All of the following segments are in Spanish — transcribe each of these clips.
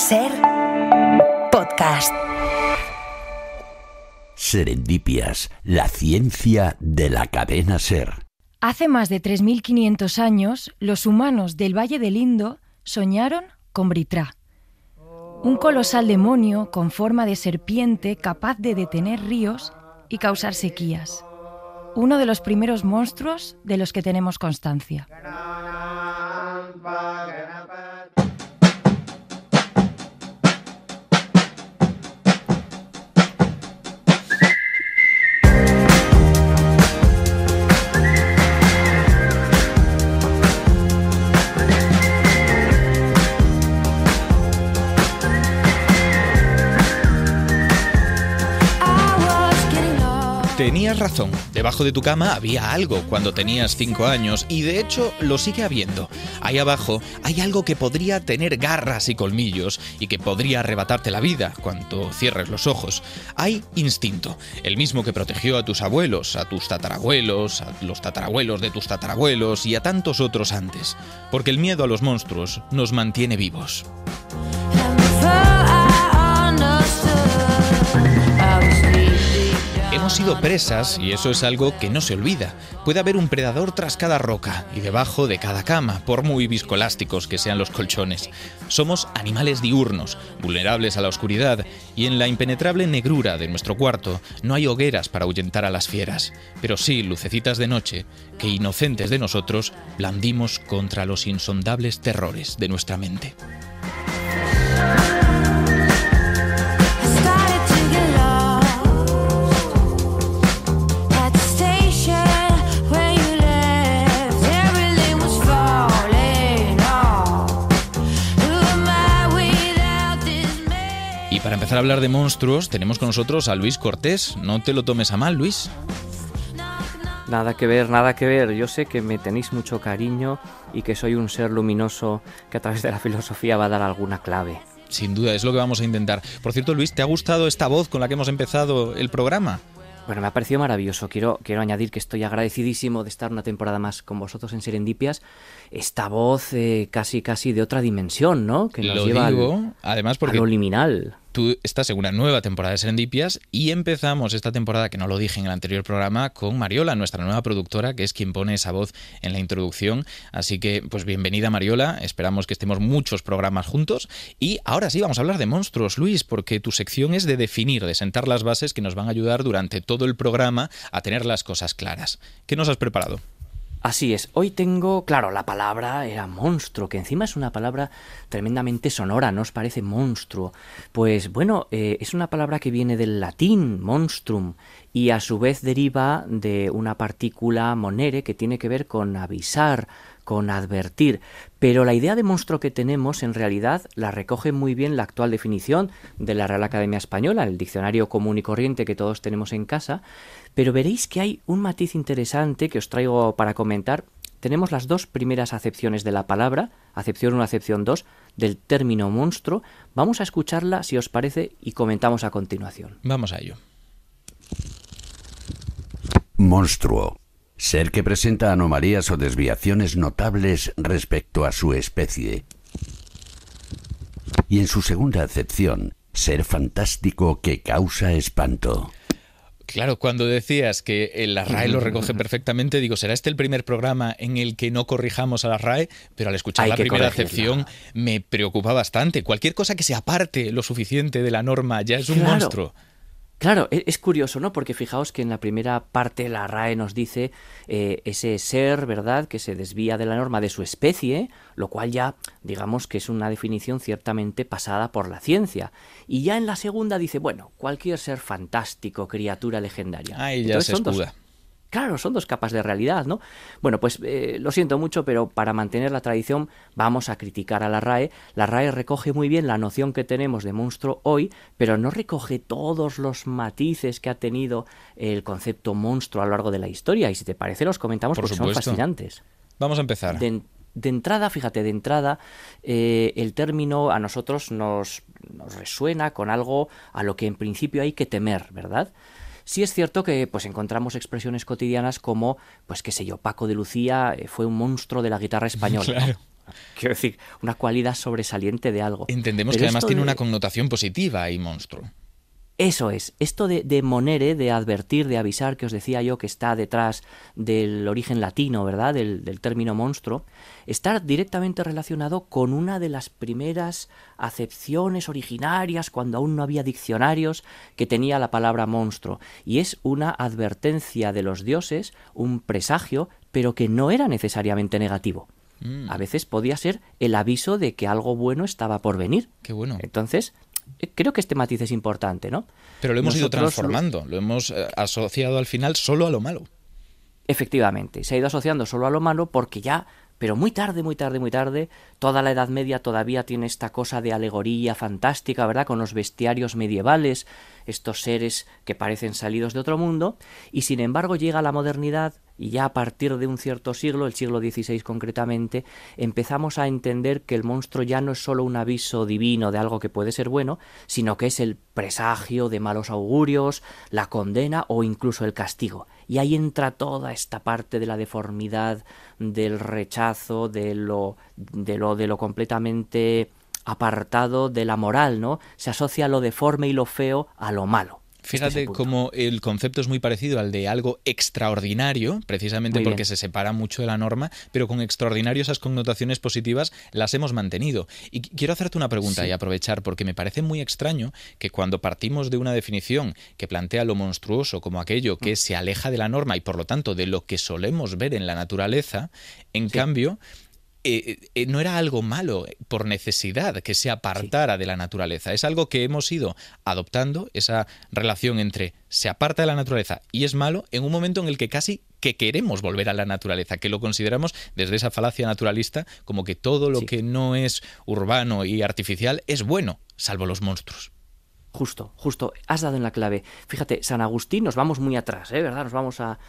SER Podcast. Serendipias, la ciencia de la cadena SER. Hace más de 3.500 años, los humanos del Valle del Indo soñaron con Vritra, un colosal demonio con forma de serpiente capaz de detener ríos y causar sequías. Uno de los primeros monstruos de los que tenemos constancia. Tenías razón, debajo de tu cama había algo cuando tenías 5 años y de hecho lo sigue habiendo. Ahí abajo hay algo que podría tener garras y colmillos y que podría arrebatarte la vida cuando cierres los ojos. Hay instinto, el mismo que protegió a tus abuelos, a tus tatarabuelos, a los tatarabuelos de tus tatarabuelos y a tantos otros antes. Porque el miedo a los monstruos nos mantiene vivos. Hemos sido presas y eso es algo que no se olvida. Puede haber un predador tras cada roca y debajo de cada cama, por muy viscoelásticos que sean los colchones. Somos animales diurnos, vulnerables a la oscuridad y en la impenetrable negrura de nuestro cuarto no hay hogueras para ahuyentar a las fieras, pero sí lucecitas de noche que, inocentes de nosotros, blandimos contra los insondables terrores de nuestra mente. Para empezar a hablar de monstruos, tenemos con nosotros a Luis Cortés. No te lo tomes a mal, Luis. Nada que ver. Yo sé que me tenéis mucho cariño y que soy un ser luminoso que a través de la filosofía va a dar alguna clave. Sin duda, es lo que vamos a intentar. Por cierto, Luis, ¿te ha gustado esta voz con la que hemos empezado el programa? Bueno, me ha parecido maravilloso. Quiero añadir que estoy agradecidísimo de estar una temporada más con vosotros en Serendipias. Esta voz casi de otra dimensión, ¿no? Que nos lleva además porque a lo liminal. Tú estás en una nueva temporada de Serendipias y empezamos esta temporada, que no lo dije en el anterior programa, con Mariola, nuestra nueva productora, que es quien pone esa voz en la introducción. Así que, pues bienvenida, Mariola. Esperamos que estemos muchos programas juntos. Y ahora sí, vamos a hablar de monstruos, Luis, porque tu sección es de definir, de sentar las bases que nos van a ayudar durante todo el programa a tener las cosas claras. ¿Qué nos has preparado? Así es, hoy tengo, claro, la palabra era monstruo, que encima es una palabra tremendamente sonora, ¿no os parece monstruo? Pues bueno, es una palabra que viene del latín, monstrum, y a su vez deriva de una partícula monere que tiene que ver con avisar, con advertir, pero la idea de monstruo que tenemos en realidad la recoge muy bien la actual definición de la Real Academia Española, el diccionario común y corriente que todos tenemos en casa, pero veréis que hay un matiz interesante que os traigo para comentar. Tenemos las dos primeras acepciones de la palabra, acepción 1, acepción 2, del término monstruo. Vamos a escucharla, si os parece, y comentamos a continuación. Vamos a ello. Monstruo. Ser que presenta anomalías o desviaciones notables respecto a su especie. Y en su segunda acepción, ser fantástico que causa espanto. Claro, cuando decías que la RAE lo recoge perfectamente, digo, ¿será este el primer programa en el que no corrijamos a la RAE? Pero al escuchar la primera acepción me preocupa bastante. Cualquier cosa que se aparte lo suficiente de la norma ya es un monstruo. Claro, es curioso, ¿no? Porque fijaos que en la primera parte la RAE nos dice ese ser, ¿verdad?, que se desvía de la norma de su especie, lo cual ya, digamos que es una definición ciertamente pasada por la ciencia. Y ya en la segunda dice, bueno, cualquier ser fantástico, criatura legendaria. Ahí ya se escuda. Claro, son dos capas de realidad, ¿no? Bueno, pues lo siento mucho, pero para mantener la tradición vamos a criticar a la RAE. La RAE recoge muy bien la noción que tenemos de monstruo hoy, pero no recoge todos los matices que ha tenido el concepto monstruo a lo largo de la historia. Y si te parece, los comentamos porque son fascinantes. Vamos a empezar. De entrada, fíjate, el término a nosotros nos resuena con algo a lo que en principio hay que temer, ¿verdad? Sí es cierto que pues encontramos expresiones cotidianas como, pues qué sé yo, Paco de Lucía fue un monstruo de la guitarra española. Claro. Quiero decir, una cualidad sobresaliente de algo. Entendemos Pero que además esto tiene de- una connotación positiva ahí, monstruo. Eso es, esto de monere, de advertir, de avisar, que os decía yo que está detrás del origen latino, ¿verdad?, del término monstruo, está directamente relacionado con una de las primeras acepciones originarias, cuando aún no había diccionarios, que tenía la palabra monstruo, y es una advertencia de los dioses, un presagio, pero que no era necesariamente negativo. A veces podía ser el aviso de que algo bueno estaba por venir. Qué bueno. Entonces, creo que este matiz es importante, ¿no? Pero lo hemos ido Nosotros transformando, lo hemos asociado al final solo a lo malo. Efectivamente, se ha ido asociando solo a lo malo porque ya, pero muy tarde, muy tarde, muy tarde, toda la Edad Media todavía tiene esta cosa de alegoría fantástica, ¿verdad?, con los bestiarios medievales, estos seres que parecen salidos de otro mundo, y sin embargo llega la modernidad, y ya a partir de un cierto siglo, el siglo XVI concretamente, empezamos a entender que el monstruo ya no es solo un aviso divino de algo que puede ser bueno, sino que es el presagio de malos augurios, la condena o incluso el castigo. Y ahí entra toda esta parte de la deformidad, del rechazo, de lo completamente apartado de la moral, ¿no? Se asocia lo deforme y lo feo a lo malo. Fíjate cómo el concepto es muy parecido al de algo extraordinario, precisamente Muy porque bien. se separa mucho de la norma, pero con extraordinario esas connotaciones positivas las hemos mantenido. Y quiero hacerte una pregunta Sí. y aprovechar, porque me parece muy extraño que cuando partimos de una definición que plantea lo monstruoso como aquello que se aleja de la norma y por lo tanto de lo que solemos ver en la naturaleza, en cambio no era algo malo por necesidad que se apartara de la naturaleza. Es algo que hemos ido adoptando, esa relación entre se aparta de la naturaleza y es malo en un momento en el que casi que queremos volver a la naturaleza, que lo consideramos desde esa falacia naturalista como que todo lo que no es urbano y artificial es bueno, salvo los monstruos. Justo, has dado en la clave. Fíjate, San Agustín, nos vamos muy atrás, ¿verdad? Nos vamos a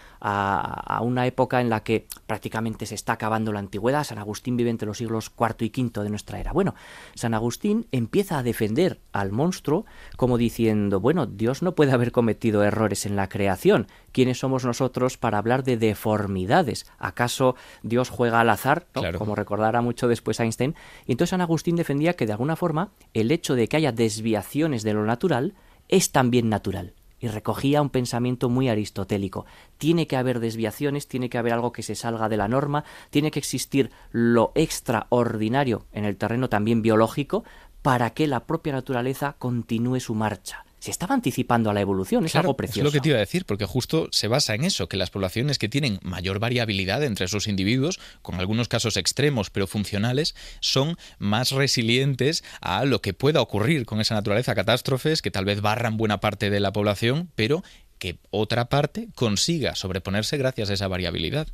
una época en la que prácticamente se está acabando la antigüedad. San Agustín vive entre los siglos IV y V de nuestra era. Bueno, San Agustín empieza a defender al monstruo como diciendo, bueno, Dios no puede haber cometido errores en la creación. ¿Quiénes somos nosotros para hablar de deformidades? ¿Acaso Dios juega al azar? ¿No? Claro. Como recordará mucho después Einstein. Y entonces San Agustín defendía que de alguna forma el hecho de que haya desviaciones de lo natural es también natural. Y recogía un pensamiento muy aristotélico. Tiene que haber desviaciones, tiene que haber algo que se salga de la norma, tiene que existir lo extraordinario en el terreno también biológico para que la propia naturaleza continúe su marcha. Se estaba anticipando a la evolución, es Claro, algo precioso. es lo que te iba a decir, porque justo se basa en eso, que las poblaciones que tienen mayor variabilidad entre sus individuos, con algunos casos extremos pero funcionales, son más resilientes a lo que pueda ocurrir con esa naturaleza, catástrofes que tal vez barran buena parte de la población, pero que otra parte consiga sobreponerse gracias a esa variabilidad.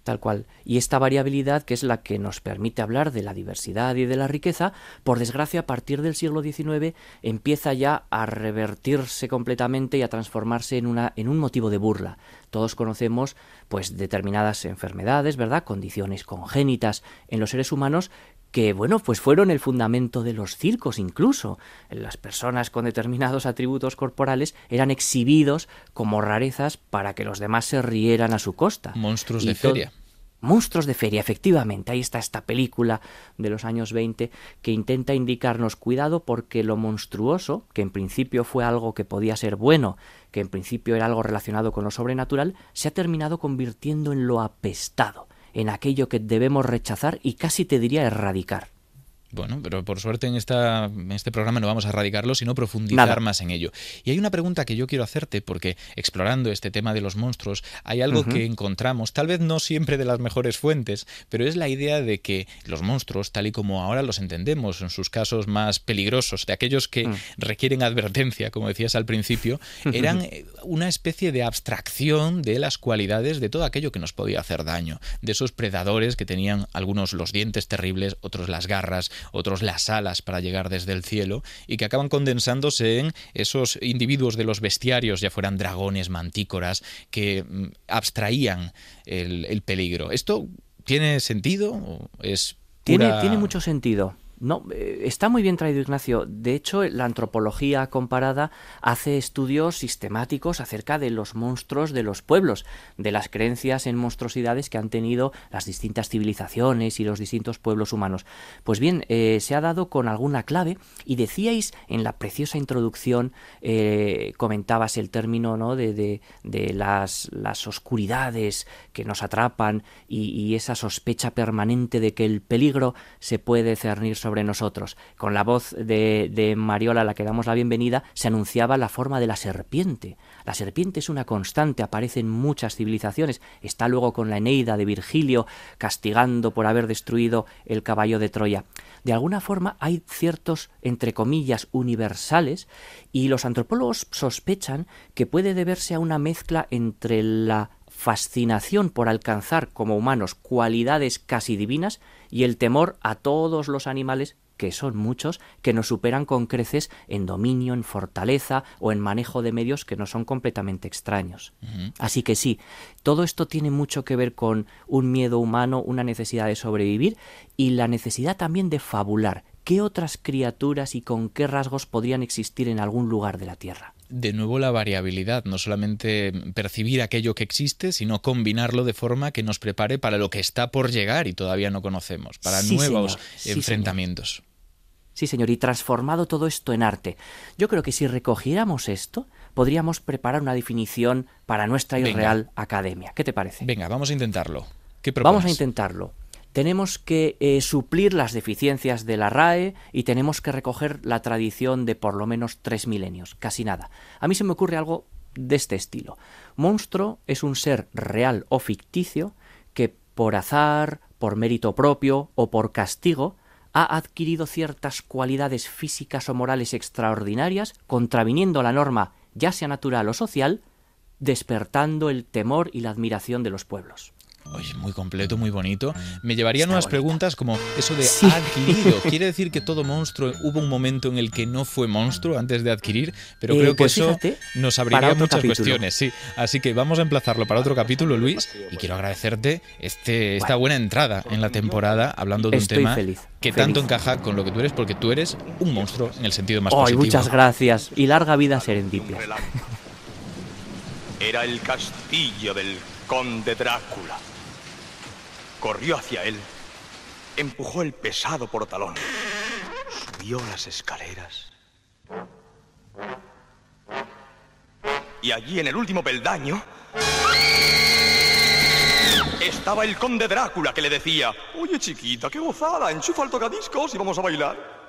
Tal cual. Y esta variabilidad, que es la que nos permite hablar de la diversidad y de la riqueza, por desgracia, a partir del siglo XIX empieza ya a revertirse completamente y a transformarse en un motivo de burla. Todos conocemos pues determinadas enfermedades, ¿verdad?, condiciones congénitas en los seres humanos que, bueno, pues fueron el fundamento de los circos incluso. Las personas con determinados atributos corporales eran exhibidos como rarezas para que los demás se rieran a su costa. Monstruos de feria. Monstruos de feria, efectivamente. Ahí está esta película de los años 20 que intenta indicarnos cuidado porque lo monstruoso, que en principio fue algo que podía ser bueno, que en principio era algo relacionado con lo sobrenatural, se ha terminado convirtiendo en lo apestado, en aquello que debemos rechazar y casi te diría erradicar. Bueno, pero por suerte en este programa no vamos a erradicarlo, sino profundizar más en ello. Y hay una pregunta que yo quiero hacerte, porque explorando este tema de los monstruos, hay algo que encontramos, tal vez no siempre de las mejores fuentes, pero es la idea de que los monstruos, tal y como ahora los entendemos, en sus casos más peligrosos, de aquellos que requieren advertencia, como decías al principio, eran una especie de abstracción de las cualidades de todo aquello que nos podía hacer daño, de esos predadores que tenían algunos los dientes terribles, otros las garras, otros las alas para llegar desde el cielo, y que acaban condensándose en esos individuos de los bestiarios, ya fueran dragones, mantícoras, que abstraían el peligro. ¿Esto tiene sentido o es pura... Tiene mucho sentido. No, está muy bien traído, Ignacio. De hecho, la antropología comparada hace estudios sistemáticos acerca de los monstruos de los pueblos, de las creencias en monstruosidades que han tenido las distintas civilizaciones y los distintos pueblos humanos. Pues bien, se ha dado con alguna clave, y decíais en la preciosa introducción, comentabas el término, ¿no?, de las oscuridades que nos atrapan y esa sospecha permanente de que el peligro se puede cernir sobre nosotros. Con la voz de Mariola, a la que damos la bienvenida, se anunciaba la forma de la serpiente. La serpiente es una constante, aparece en muchas civilizaciones. Está luego con la Eneida de Virgilio, castigando por haber destruido el caballo de Troya. De alguna forma hay ciertos, entre comillas, universales, y los antropólogos sospechan que puede deberse a una mezcla entre la fascinación por alcanzar como humanos cualidades casi divinas y el temor a todos los animales, que son muchos, que nos superan con creces en dominio, en fortaleza o en manejo de medios que no son completamente extraños. Así que sí, todo esto tiene mucho que ver con un miedo humano, una necesidad de sobrevivir y la necesidad también de fabular. ¿Qué otras criaturas y con qué rasgos podrían existir en algún lugar de la Tierra? De nuevo la variabilidad, no solamente percibir aquello que existe, sino combinarlo de forma que nos prepare para lo que está por llegar y todavía no conocemos, para nuevos enfrentamientos. Sí, señor, y transformado todo esto en arte. Yo creo que si recogiéramos esto, podríamos preparar una definición para nuestra Real Academia. ¿Qué te parece? Venga, vamos a intentarlo. ¿Qué propones? Vamos a intentarlo. Tenemos que suplir las deficiencias de la RAE y tenemos que recoger la tradición de por lo menos 3 milenios, casi nada. A mí se me ocurre algo de este estilo. Monstruo es un ser real o ficticio que por azar, por mérito propio o por castigo ha adquirido ciertas cualidades físicas o morales extraordinarias, contraviniendo la norma, ya sea natural o social, despertando el temor y la admiración de los pueblos. Oye, muy completo, muy bonito. Me llevaría nuevas bonito. Preguntas como eso de adquirido. ¿Quiere decir que todo monstruo hubo un momento en el que no fue monstruo antes de adquirir? Pero creo que pues eso fíjate, nos abriría muchas capítulo. Cuestiones. Sí. Así que vamos a emplazarlo para otro capítulo, Luis. Y quiero agradecerte esta buena entrada en la temporada, hablando de un tema que tanto encaja con lo que tú eres, porque tú eres un monstruo en el sentido más positivo. Muchas gracias. Y larga vida Serendipia. Era el castillo del conde Drácula. Corrió hacia él, empujó el pesado portalón, subió las escaleras. Y allí, en el último peldaño, estaba el conde Drácula, que le decía: oye, chiquita, qué gozada, enchufa el tocadiscos y vamos a bailar.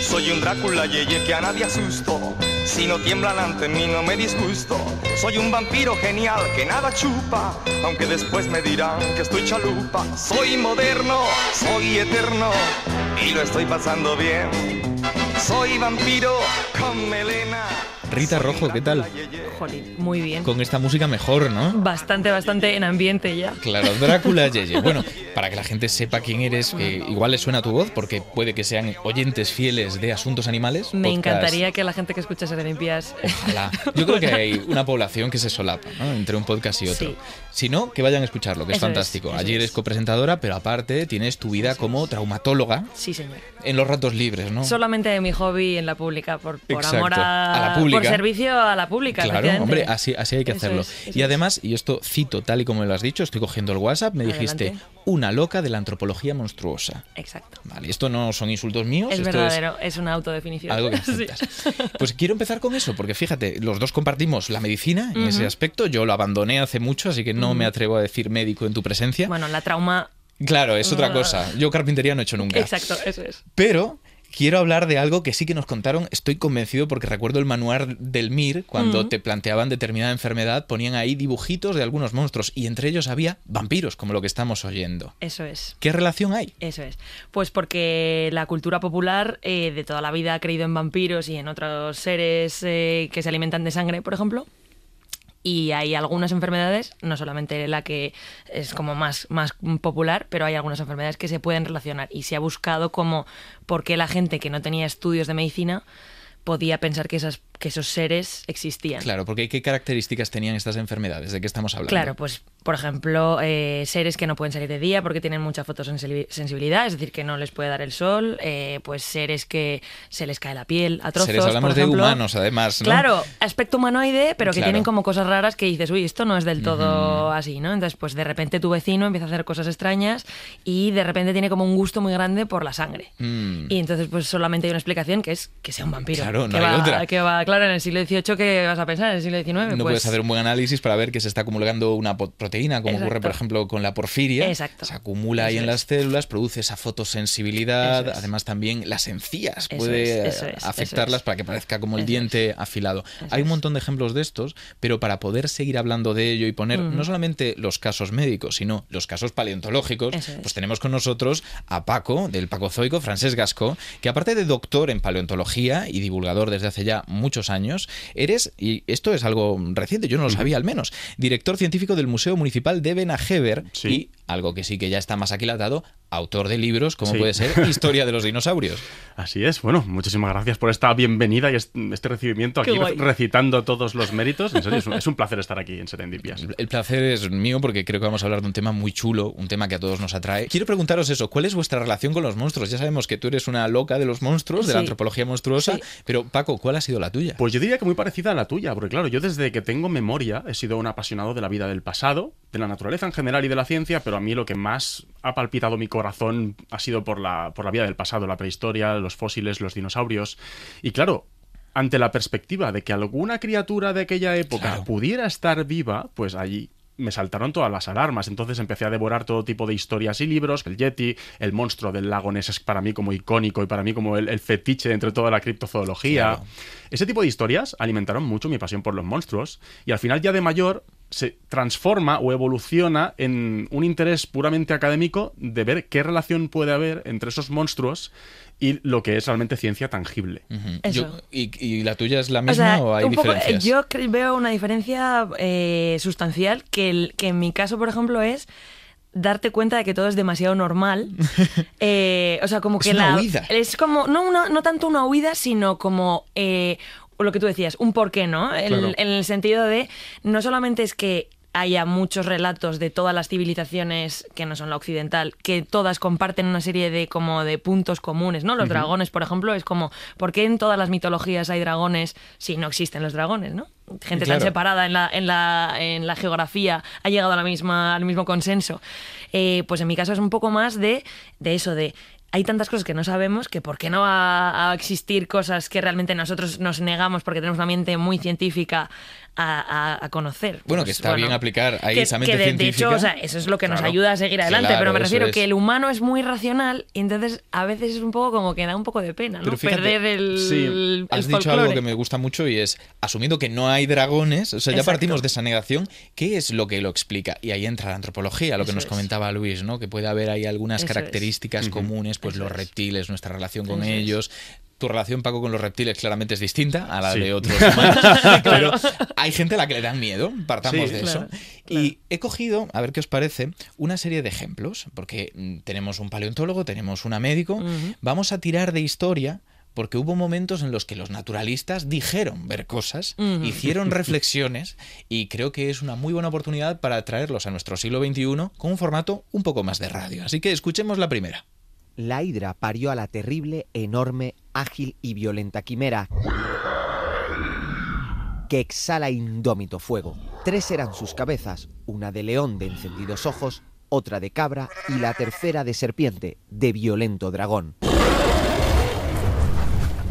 Soy un Drácula yeye que a nadie asusto. Si no tiemblan ante mí no me disgusto. Soy un vampiro genial que nada chupa, aunque después me dirán que estoy chalupa. Soy moderno, soy eterno y lo estoy pasando bien. Soy vampiro con melena. Rita Rojo, ¿qué tal? Jolín, muy bien. Con esta música mejor, ¿no? Bastante en ambiente ya. Claro, Drácula Yeye. Bueno, para que la gente sepa quién eres, que igual les suena tu voz, porque puede que sean oyentes fieles de Asuntos Animales. Me encantaría que la gente que escucha Serendipías... Ojalá. Yo creo que hay una población que se solapa, ¿no?, entre un podcast y otro. Sí. Si no, que vayan a escucharlo, que es fantástico. Allí eres copresentadora, pero aparte tienes tu vida como traumatóloga. Sí, señor. En los ratos libres, ¿no? Solamente mi hobby en la pública, por amor a la pública. Por servicio a la pública. Claro, hombre, así hay que hacerlo. Y además, y esto cito tal y como lo has dicho, estoy cogiendo el WhatsApp, me dijiste: una loca de la antropología monstruosa. Exacto. Vale, esto no son insultos míos. Es esto verdadero, es una autodefinición. Algo que aceptas. Sí. Pues quiero empezar con eso, porque fíjate, los dos compartimos la medicina en ese aspecto. Yo lo abandoné hace mucho, así que no me atrevo a decir médico en tu presencia. Bueno, la trauma... Claro, es otra cosa. Yo carpintería no he hecho nunca. Exacto, eso es. Pero... quiero hablar de algo que sí que nos contaron, estoy convencido, porque recuerdo el manual del MIR, cuando te planteaban determinada enfermedad, ponían ahí dibujitos de algunos monstruos, y entre ellos había vampiros, como lo que estamos oyendo. Eso es. ¿Qué relación hay? Eso es. Pues porque la cultura popular de toda la vida ha creído en vampiros y en otros seres que se alimentan de sangre, por ejemplo. Y hay algunas enfermedades, no solamente la que es como más popular, pero hay algunas enfermedades que se pueden relacionar. Y se ha buscado como por qué la gente que no tenía estudios de medicina podía pensar que que esos seres existían. Claro, porque ¿qué características tenían estas enfermedades? ¿De qué estamos hablando? Claro, pues por ejemplo, seres que no pueden salir de día porque tienen mucha fotosensibilidad, es decir, que no les puede dar el sol, pues seres que se les cae la piel a trozos, Seres, hablamos por ejemplo. de humanos, además, ¿no? Claro, aspecto humanoide, pero que Claro. tienen como cosas raras que dices, uy, esto no es del todo así, ¿no? Entonces, pues de repente tu vecino empieza a hacer cosas extrañas y de repente tiene como un gusto muy grande por la sangre. Y entonces, pues solamente hay una explicación, que es que sea un vampiro. Claro, no que hay va, otra. Que va, claro, en el siglo XVIII, ¿qué vas a pensar? En el siglo XIX, No pues... puedes hacer un buen análisis para ver que se está acumulando una proteína, como ocurre, por ejemplo, con la porfiria. Exacto. Se acumula ahí Eso en es. las células, produce esa fotosensibilidad. Eso es. Además, también las encías Eso puede es, eso es, afectarlas eso es. para que parezca como el Eso diente afilado. Hay un montón de ejemplos de estos, pero para poder seguir hablando de ello y poner no solamente los casos médicos, sino los casos paleontológicos, Eso es. pues tenemos con nosotros a Paco, del Pacozoico, Francesc Gascó, que aparte de doctor en paleontología y divulgador desde hace ya muchos años, eres, y esto es algo reciente, yo no lo sabía al menos, director científico del Museo Municipal de Benajever y, algo que sí que ya está más aquilatado, autor de libros como puede ser Historia de los dinosaurios. Así es. Bueno, muchísimas gracias por esta bienvenida y este recibimiento aquí, Qué guay. recitando todos los méritos. En serio, es un placer estar aquí en Serendipias. El placer es mío porque creo que vamos a hablar de un tema muy chulo, un tema que a todos nos atrae. Quiero preguntaros eso, ¿cuál es vuestra relación con los monstruos? Ya sabemos que tú eres una loca de los monstruos, de la Sí. antropología monstruosa, Sí. pero Paco, ¿cuál ha sido la tuya? Pues yo diría que muy parecida a la tuya, porque claro, yo desde que tengo memoria he sido un apasionado de la vida del pasado, de la naturaleza en general y de la ciencia, pero a mí lo que más ha palpitado mi corazón ha sido por la vida del pasado, la prehistoria, los fósiles, los dinosaurios. Y claro, ante la perspectiva de que alguna criatura de aquella época pudiera estar viva, pues allí me saltaron todas las alarmas. Entonces empecé a devorar todo tipo de historias y libros. El Yeti, el monstruo del lago Ness es para mí como icónico y para mí como el fetiche entre toda la criptozoología. Claro. Ese tipo de historias alimentaron mucho mi pasión por los monstruos y al final ya de mayor se transforma o evoluciona en un interés puramente académico de ver qué relación puede haber entre esos monstruos y lo que es realmente ciencia tangible. Eso. ¿Y la tuya es la misma o hay un poco, diferencias? yo veo una diferencia sustancial que en mi caso, por ejemplo, es darte cuenta de que todo es demasiado normal. O sea, como Es que una huida. es como, no tanto una huida, sino como lo que tú decías, un porqué, ¿no? Claro. En el sentido de, no solamente es que haya muchos relatos de todas las civilizaciones que no son la occidental, que todas comparten una serie de como de puntos comunes, ¿no? Los dragones, por ejemplo, es como, ¿por qué en todas las mitologías hay dragones si no existen los dragones, ¿no? Gente Claro. tan separada en la geografía ha llegado a al mismo consenso. Pues en mi caso es un poco más de eso, de hay tantas cosas que no sabemos que por qué no va a existir cosas que realmente nosotros nos negamos porque tenemos una mente muy científica a conocer. Bueno, Pues, que está bien aplicar ahí esa mente que de científica. hecho, o sea, eso es lo que nos Claro. ayuda a seguir adelante, Claro, pero me eso refiero es. que el humano es muy racional y entonces a veces es un poco como que da un poco de pena, ¿no? Pero fíjate, perder el Has dicho folclore. algo que me gusta mucho y es, asumiendo que no hay dragones, o sea, ya Exacto. partimos de esa negación, ¿qué es lo que lo explica? Y ahí entra la antropología, lo que Eso nos es. comentaba Luis, ¿no? Que puede haber ahí algunas Eso es. características comunes, pues Eso los es. reptiles, nuestra relación con Eso es. ellos. Tu relación, Paco, con los reptiles claramente es distinta a la Sí. de otros humanos, pero hay gente a la que le dan miedo, partamos Sí, de claro, eso. Y he cogido, a ver qué os parece, una serie de ejemplos, porque tenemos un paleontólogo, tenemos una médico, vamos a tirar de historia porque hubo momentos en los que los naturalistas dijeron ver cosas, hicieron reflexiones y creo que es una muy buena oportunidad para traerlos a nuestro siglo XXI con un formato un poco más de radio. Así que escuchemos la primera. La hidra parió a la terrible, enorme, ágil y violenta quimera que exhala indómito fuego. 3 eran sus cabezas, una de león de encendidos ojos, otra de cabra y la tercera de serpiente, de violento dragón.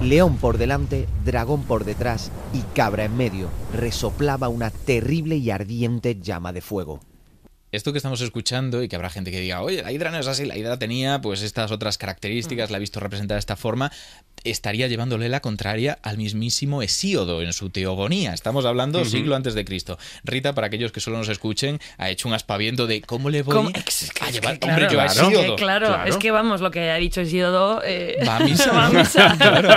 León por delante, dragón por detrás y cabra en medio, resoplaba una terrible y ardiente llama de fuego. Esto que estamos escuchando, y que habrá gente que diga, oye, la hidra no es así, la hidra tenía pues estas otras características, la he visto representada de esta forma, estaría llevándole la contraria al mismísimo Hesíodo en su Teogonía. Estamos hablando siglo antes de Cristo. Rita, para aquellos que solo nos escuchen, ha hecho un aspaviento de cómo le voy a llevar. Hombre, yo a Hesíodo. Claro, es que vamos, lo que ha dicho Hesíodo Va a misa. va a misa. Claro.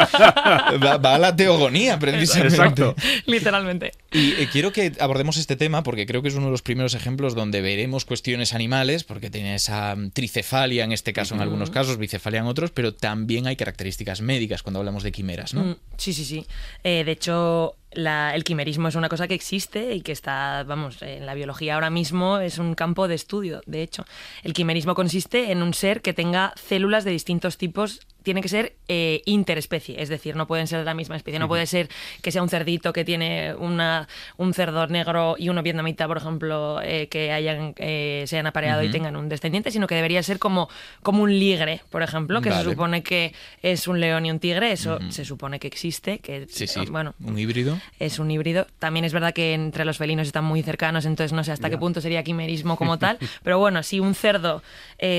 Va a la Teogonía, precisamente. Exacto. Literalmente. Y quiero que abordemos este tema porque creo que es uno de los primeros ejemplos donde veremos cuestiones animales, porque tiene esa tricefalia en este caso en algunos casos, bicefalia en otros, pero también hay características médicas. científicas cuando hablamos de quimeras, ¿no? Sí. De hecho, el quimerismo es una cosa que existe y que está, vamos, en la biología ahora mismo es un campo de estudio. De hecho, el quimerismo consiste en un ser que tenga células de distintos tipos. Tiene que ser interespecie, es decir, no pueden ser de la misma especie. No puede ser que sea un cerdito que tiene un cerdo negro y uno vietnamita, por ejemplo, que se hayan apareado y tengan un descendiente, sino que debería ser como un ligre, por ejemplo, que se supone que es un león y un tigre. Eso se supone que existe. Que, sí. Bueno, ¿Un híbrido? Es un híbrido. También es verdad que entre los felinos están muy cercanos, entonces no sé hasta qué punto sería quimerismo como tal. Pero bueno, si un cerdo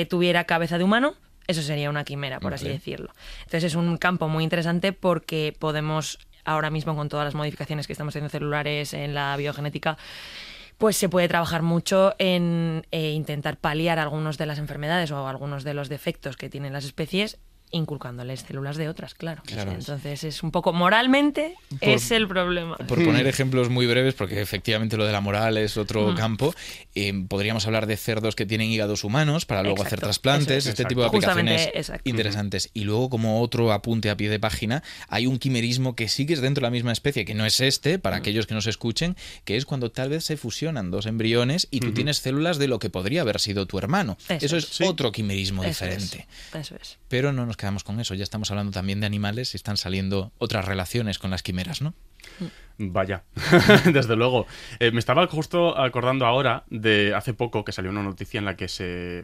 tuviera cabeza de humano, eso sería una quimera, por así decirlo. Entonces es un campo muy interesante porque podemos, ahora mismo con todas las modificaciones que estamos haciendo celulares en la biogenética, pues se puede trabajar mucho en intentar paliar algunas de las enfermedades o algunos de los defectos que tienen las especies, inculcándoles células de otras, claro. Entonces es un poco, moralmente, es el problema. Por poner ejemplos muy breves, porque efectivamente lo de la moral es otro campo, podríamos hablar de cerdos que tienen hígados humanos para luego hacer trasplantes, este tipo de aplicaciones interesantes. Y luego, como otro apunte a pie de página, hay un quimerismo que sí que es dentro de la misma especie, que no es para aquellos que nos escuchen, que es cuando tal vez se fusionan dos embriones y tú tienes células de lo que podría haber sido tu hermano. Eso es otro quimerismo diferente. Eso es. Pero no nos quedamos con eso, ya estamos hablando también de animales y están saliendo otras relaciones con las quimeras, ¿no? Vaya, desde luego. Me estaba justo acordando ahora de hace poco que salió una noticia en la que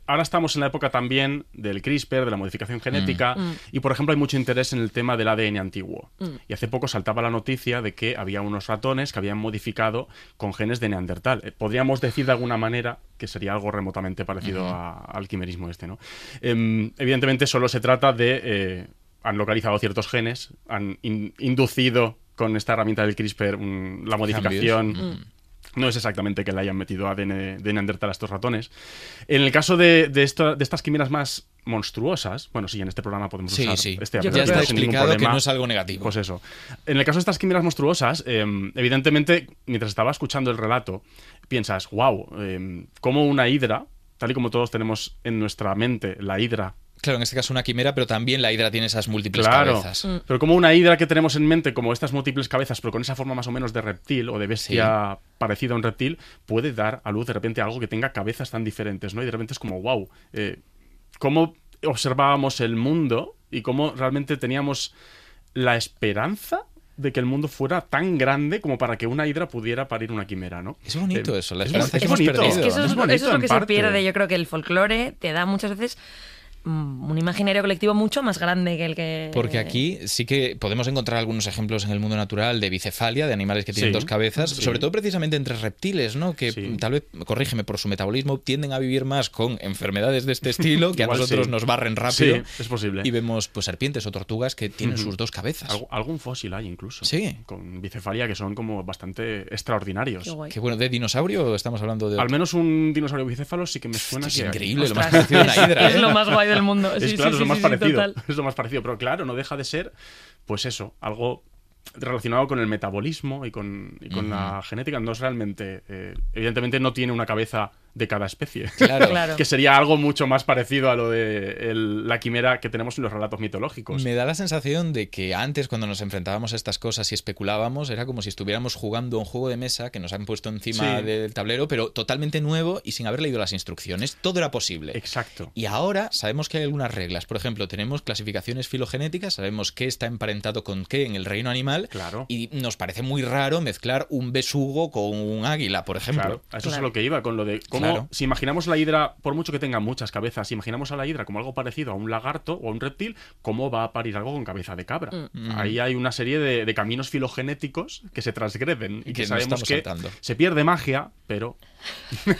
ahora estamos en la época también del CRISPR, de la modificación genética, y por ejemplo hay mucho interés en el tema del ADN antiguo. Y hace poco saltaba la noticia de que había unos ratones que habían modificado con genes de Neandertal. Podríamos decir de alguna manera que sería algo remotamente parecido al quimerismo ¿no? Evidentemente solo se trata de... han localizado ciertos genes, han inducido con esta herramienta del CRISPR la modificación. No es exactamente que le hayan metido ADN de Neandertal a estos ratones. En el caso de estas quimeras más monstruosas, bueno, sí, en este programa podemos usar este ya está explicado que no es algo negativo. Pues eso. En el caso de estas quimeras monstruosas, evidentemente, mientras estaba escuchando el relato, piensas, wow, como una hidra, tal y como todos tenemos en nuestra mente la hidra. Claro, en este caso una quimera, pero también la hidra tiene esas múltiples cabezas. Pero como una hidra que tenemos en mente, como estas múltiples cabezas, pero con esa forma más o menos de reptil o de bestia parecida a un reptil, puede dar a luz de repente algo que tenga cabezas tan diferentes, ¿no? Y de repente es como, wow, cómo observábamos el mundo y cómo realmente teníamos la esperanza de que el mundo fuera tan grande como para que una hidra pudiera parir una quimera, ¿no? Es bonito eso, la esperanza que hemos bonito. perdido. Es que eso es lo que parte. se pierde. Yo creo que el folclore te da muchas veces un imaginario colectivo mucho más grande que el que... Porque aquí sí que podemos encontrar algunos ejemplos en el mundo natural de bicefalia, de animales que tienen dos cabezas, sobre todo precisamente entre reptiles, ¿no? Que tal vez, corrígeme, por su metabolismo tienden a vivir más con enfermedades de este estilo que a nosotros nos barren rápido. Sí, es posible. Y vemos pues serpientes o tortugas que tienen sus dos cabezas. Algún fósil hay incluso. Sí. Con bicefalia que son como bastante extraordinarios. Qué guay. Que bueno, ¿de dinosaurio o estamos hablando de...? Al menos un dinosaurio bicéfalo sí que me suena. Esto que es increíble, Ostras, lo más parecido a una hidra. Es lo más guay del mundo. Es lo más parecido. Es lo más parecido. Pero claro, no deja de ser, pues eso, algo relacionado con el metabolismo y con la genética. No es realmente... evidentemente no tiene una cabeza de cada especie. Claro. Que sería algo mucho más parecido a lo de la quimera que tenemos en los relatos mitológicos. Me da la sensación de que antes, cuando nos enfrentábamos a estas cosas y especulábamos, era como si estuviéramos jugando un juego de mesa que nos han puesto encima del tablero, pero totalmente nuevo y sin haber leído las instrucciones. Todo era posible. Exacto. Y ahora sabemos que hay algunas reglas. Por ejemplo, tenemos clasificaciones filogenéticas, sabemos qué está emparentado con qué en el reino animal. Claro. Y nos parece muy raro mezclar un besugo con un águila, por ejemplo. Claro. Eso es lo que iba, con lo de cómo... Si imaginamos la hidra, por mucho que tenga muchas cabezas, si imaginamos a la hidra como algo parecido a un lagarto o a un reptil, ¿cómo va a parir algo con cabeza de cabra? Ahí hay una serie de caminos filogenéticos que se transgreden y que sabemos que se pierde magia, pero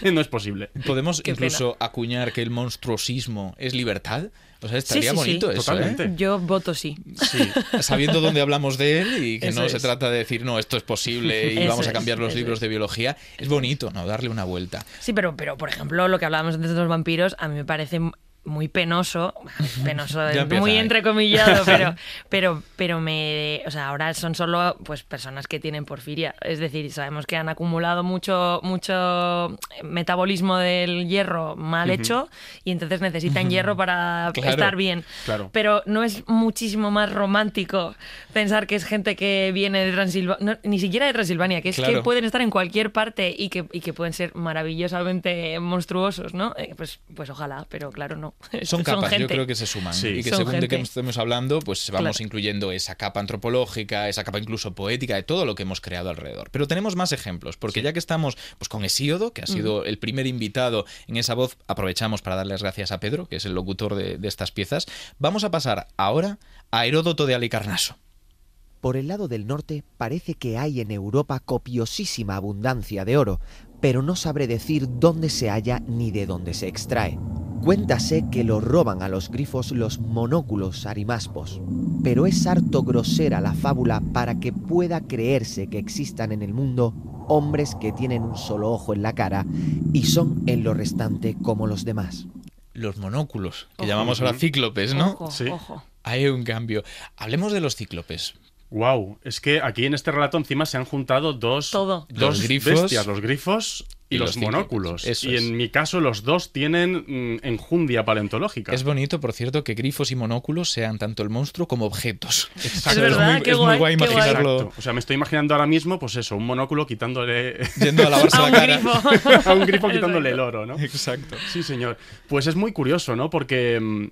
no es posible. ¿Podemos incluso acuñar que el monstruosismo es libertad? O sea, estaría bonito eso, totalmente. ¿eh? Yo voto sí. Sabiendo dónde hablamos de él y que eso no se trata de decir, no, esto es posible y vamos a cambiar los libros de biología. Es bonito, ¿no? Darle una vuelta. Sí, pero por ejemplo, lo que hablábamos antes de los vampiros, a mí me parece muy penoso Ya empieza, muy ¿eh? entrecomillado, pero o sea, ahora son solo pues personas que tienen porfiria. Es decir, sabemos que han acumulado mucho metabolismo del hierro mal hecho y entonces necesitan hierro para Claro, estar bien. claro. Pero no es muchísimo más romántico pensar que es gente que viene de Transilvania, ni siquiera de Transilvania, que es Claro. que pueden estar en cualquier parte y que pueden ser maravillosamente monstruosos, ¿no? Pues ojalá, pero claro, no. Son capas, yo gente. creo que se suman. Sí. Y que Son según de qué gente. estemos hablando, pues vamos Claro. incluyendo esa capa antropológica, esa capa incluso poética, de todo lo que hemos creado alrededor. Pero tenemos más ejemplos, porque ya que estamos pues con Hesíodo, que ha sido el primer invitado en esa voz, aprovechamos para darles gracias a Pedro, que es el locutor de estas piezas. Vamos a pasar ahora a Heródoto de Halicarnaso. Por el lado del norte parece que hay en Europa copiosísima abundancia de oro, pero no sabré decir dónde se halla ni de dónde se extrae. Cuéntase que lo roban a los grifos los monóculos arimaspos, pero es harto grosera la fábula para que pueda creerse que existan en el mundo hombres que tienen un solo ojo en la cara y son en lo restante como los demás. Los monóculos, que Ojo. llamamos ahora cíclopes, ¿no? Ojo, Sí. ojo. Hay un cambio. Hablemos de los cíclopes. Wow, es que aquí en este relato encima se han juntado dos Todo. Los grifos bestias, los grifos y los cíclopes. monóculos. Eso y es. en mi caso los dos tienen enjundia paleontológica. Es bonito, por cierto, que grifos y monóculos sean tanto el monstruo como objetos. Exacto. Es verdad, muy, qué es muy guay, guay qué guay. imaginarlo Exacto. O sea, me estoy imaginando ahora mismo, pues eso, un monóculo quitándole yendo a lavarse A la un cara. grifo. a un grifo Exacto. quitándole el oro, ¿no? Exacto. Sí, señor. Pues es muy curioso, ¿no? Porque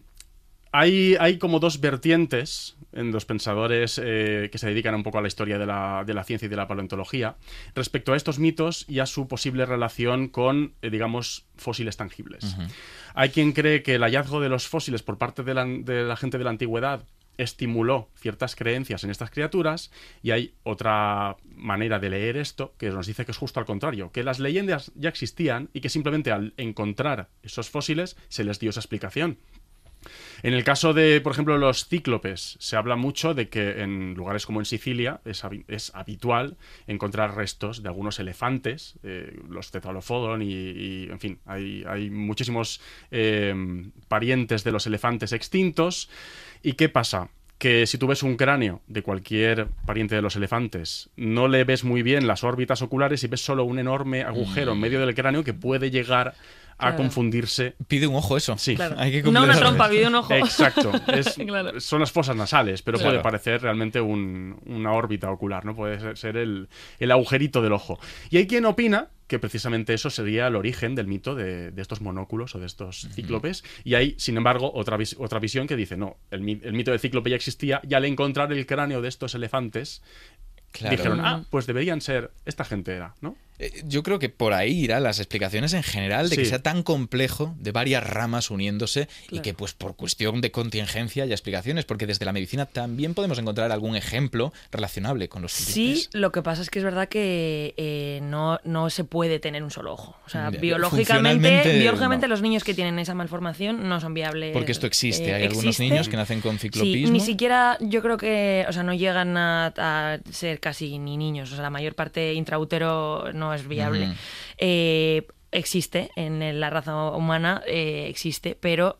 hay como dos vertientes en los pensadores que se dedican un poco a la historia de la ciencia y de la paleontología respecto a estos mitos y a su posible relación con, digamos, fósiles tangibles. Hay quien cree que el hallazgo de los fósiles por parte de la gente de la antigüedad estimuló ciertas creencias en estas criaturas, y hay otra manera de leer esto que nos dice que es justo al contrario, que las leyendas ya existían y que simplemente al encontrar esos fósiles se les dio esa explicación. En el caso de, por ejemplo, los cíclopes, se habla mucho de que en lugares como en Sicilia es habitual encontrar restos de algunos elefantes, los Cefalophodon y en fin, hay muchísimos parientes de los elefantes extintos. ¿Y qué pasa? Que si tú ves un cráneo de cualquier pariente de los elefantes, no le ves muy bien las órbitas oculares y ves solo un enorme agujero en medio del cráneo que puede llegar a Claro. confundirse. Pide un ojo eso. Sí. Claro. Hay que No una cumplir trompa, las- pide un ojo. Exacto. Claro. Son las fosas nasales, pero Claro. puede parecer realmente una órbita ocular, ¿no? Puede ser el agujerito del ojo. Y hay quien opina que precisamente eso sería el origen del mito de estos monóculos o de estos cíclopes. Y hay, sin embargo, otra visión que dice, no, el mito del cíclope ya existía, y al encontrar el cráneo de estos elefantes, Claro. dijeron, pues deberían ser, esta gente era, ¿no? Yo creo que por ahí irán las explicaciones en general de que Sí. sea tan complejo, de varias ramas uniéndose, y Claro. que pues por cuestión de contingencia haya explicaciones, porque desde la medicina también podemos encontrar algún ejemplo relacionable con los Sí, cíclopes. lo que pasa es que es verdad que no se puede tener un solo ojo. O sea, Ya. biológicamente Funcionalmente, no. los niños que tienen esa malformación no son viables. Porque esto existe, hay algunos existe. niños que nacen con Sí, ciclopismo. ni siquiera yo creo que, o sea, no llegan a ser casi ni niños. O sea, la mayor parte intraútero no es viable. Ujú. Existe en la raza humana, existe, pero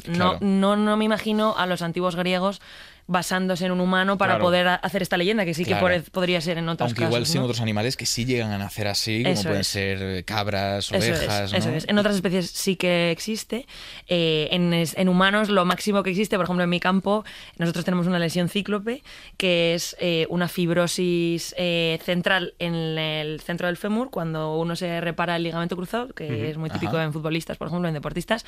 Claro. no me imagino a los antiguos griegos basándose en un humano para Claro. poder hacer esta leyenda, que sí Claro. que podría ser en otros Aunque casos. igual sí en ¿no? otros animales que sí llegan a nacer así, como Eso pueden es. ser cabras, Eso ovejas, es, eso ¿no? es. En otras especies sí que existe. En humanos lo máximo que existe, por ejemplo, en mi campo, nosotros tenemos una lesión cíclope, que es una fibrosis central en el centro del fémur, cuando uno se repara el ligamento cruzado, que es muy típico Ajá. en futbolistas, por ejemplo, en deportistas,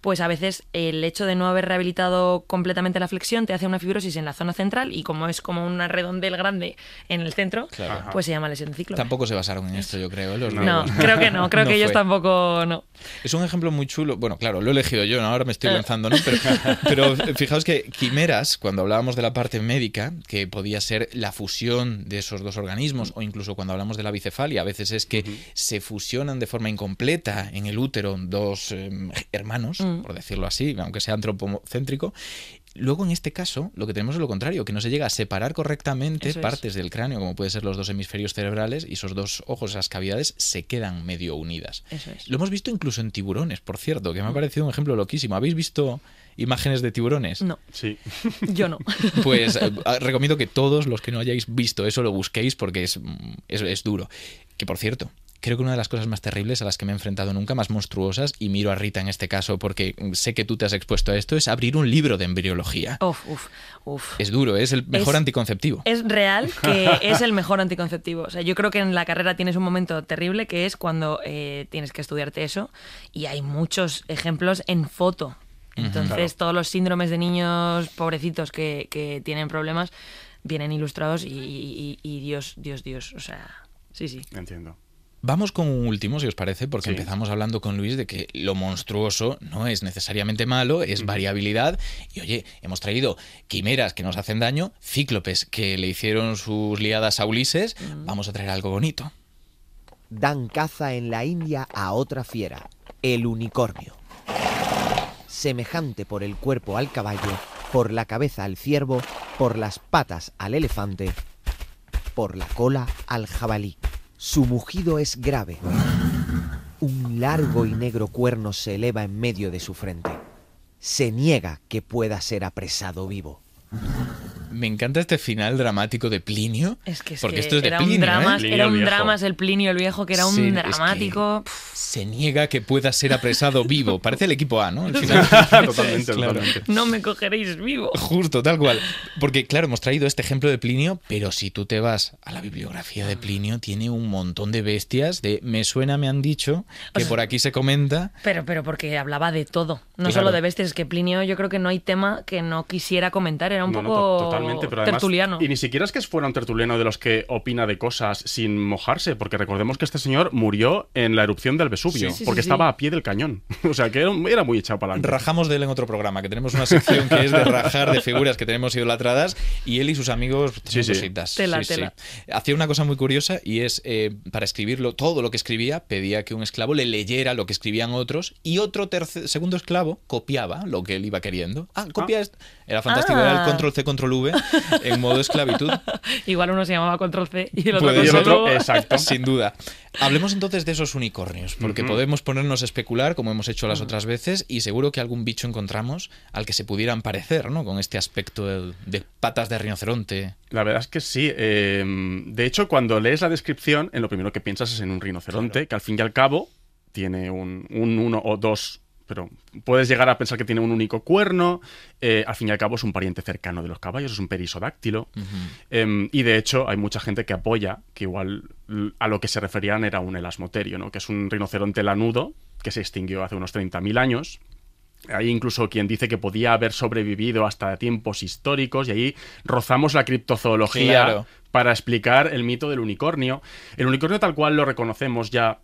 pues a veces el hecho de no haber rehabilitado completamente la flexión te hace una fibrosis en la zona central, y como es como una redondel grande en el centro, Claro. pues se llama lesión cíclope. Tampoco se basaron en esto, yo creo, los No, griegos, creo que no, creo No que ellos fue. tampoco no. Es un ejemplo muy chulo. Bueno, claro, lo he elegido yo, ¿no? Ahora me estoy Ah. lanzando, ¿no? Pero fijaos que quimeras, cuando hablábamos de la parte médica, que podía ser la fusión de esos dos organismos, o incluso cuando hablamos de la bicefalia, a veces es que se fusionan de forma incompleta en el útero dos hermanos, por decirlo así, aunque sea antropocéntrico. Luego, en este caso, lo que tenemos es lo contrario, que no se llega a separar correctamente Eso es. partes del cráneo, como pueden ser los dos hemisferios cerebrales, y esos dos ojos, esas cavidades, se quedan medio unidas. Eso es. Lo hemos visto incluso en tiburones, por cierto, que me ha parecido un ejemplo loquísimo. ¿Habéis visto imágenes de tiburones? No, Sí. yo no. Pues recomiendo que todos los que no hayáis visto eso lo busquéis porque es duro. Que, por cierto, creo que una de las cosas más terribles a las que me he enfrentado nunca, más monstruosas, y miro a Rita en este caso porque sé que tú te has expuesto a esto, es abrir un libro de embriología. Uf. Es duro, es el mejor Es- anticonceptivo. Es real que es el mejor anticonceptivo. O sea, yo creo que en la carrera tienes un momento terrible que es cuando tienes que estudiarte eso y hay muchos ejemplos en foto. Entonces, Claro. todos los síndromes de niños pobrecitos que tienen problemas vienen ilustrados y Dios. O sea, sí. Entiendo. Vamos con un último, si os parece, porque Sí. empezamos hablando con Luis de que lo monstruoso no es necesariamente malo, es variabilidad. Y oye, hemos traído quimeras que nos hacen daño, cíclopes que le hicieron sus liadas a Ulises. Vamos a traer algo bonito. Dan caza en la India a otra fiera, el unicornio. Semejante por el cuerpo al caballo, por la cabeza al ciervo, por las patas al elefante, por la cola al jabalí. Su mugido es grave. Un largo y negro cuerno se eleva en medio de su frente. Se niega que pueda ser apresado vivo. Me encanta este final dramático de Plinio. Porque esto es de era Plinio, un drama, ¿eh? Plinio era el un Viejo. drama, es el Plinio el Viejo, que era un Sí, es dramático. que se niega que pueda ser apresado vivo. Parece el equipo A, ¿no? Al final. Totalmente, Claro. totalmente. No me cogeréis vivo. Justo, tal cual. Porque, claro, hemos traído este ejemplo de Plinio, pero si tú te vas a la bibliografía de Plinio, tiene un montón de bestias de me suena, me han dicho, que O sea, por aquí se comenta. Pero porque hablaba de todo, no Claro. solo de bestias. Es que Plinio, yo creo que no hay tema que no quisiera comentar. Era un No, no, poco totalmente, pero además, tertuliano. y ni siquiera es que fuera un tertuliano de los que opina de cosas sin mojarse, porque recordemos que este señor murió en la erupción del Vesubio, Sí, porque sí. estaba a pie del cañón. O sea, que era muy echado para adelante. Rajamos de él en otro programa, que tenemos una sección que es de rajar de figuras que tenemos idolatradas, y él y sus amigos tienen Sí, sí. cositas. Tela. Hacía una cosa muy curiosa, y es, para escribirlo, todo lo que escribía, pedía que un esclavo le leyera lo que escribían otros, y otro segundo esclavo copiaba lo que él iba queriendo. Copia esto. Era fantástico, era el control-C, control-V en modo esclavitud. Igual uno se llamaba Control C y el otro Puede Y el ser. Control otro, V. exacto. Sin duda. Hablemos entonces de esos unicornios, porque podemos ponernos a especular, como hemos hecho las otras veces, y seguro que algún bicho encontramos al que se pudieran parecer, ¿no? Con este aspecto de patas de rinoceronte. La verdad es que sí. De hecho, cuando lees la descripción, en lo primero que piensas es en un rinoceronte, que al fin y al cabo tiene un uno o dos, pero puedes llegar a pensar que tiene un único cuerno. Al fin y al cabo es un pariente cercano de los caballos, es un perisodáctilo. Y de hecho hay mucha gente que apoya que igual a lo que se referían era un elasmoterio, ¿no? Que es un rinoceronte lanudo que se extinguió hace unos 30.000 años. Hay incluso quien dice que podía haber sobrevivido hasta tiempos históricos, y ahí rozamos la criptozoología Claro. para explicar el mito del unicornio. El unicornio tal cual lo reconocemos ya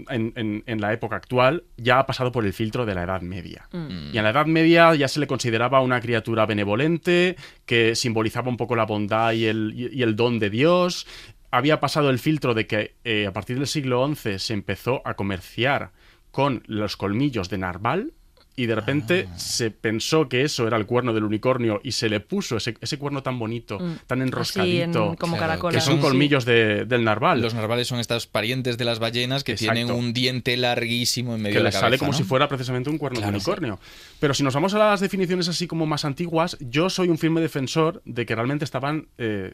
en la época actual, ya ha pasado por el filtro de la Edad Media. Y en la Edad Media ya se le consideraba una criatura benevolente, que simbolizaba un poco la bondad y el don de Dios. Había pasado el filtro de que a partir del siglo XI se empezó a comerciar con los colmillos de narval, y de repente se pensó que eso era el cuerno del unicornio y se le puso ese cuerno tan bonito, tan enroscadito, como Claro, caracola. que son Sí. colmillos del narval. Los narvales son estos parientes de las ballenas que Exacto. tienen un diente larguísimo en medio que de la le cabeza, sale como ¿no? si fuera precisamente un cuerno Claro, de unicornio. Pero si nos vamos a las definiciones así como más antiguas, yo soy un firme defensor de que realmente estaban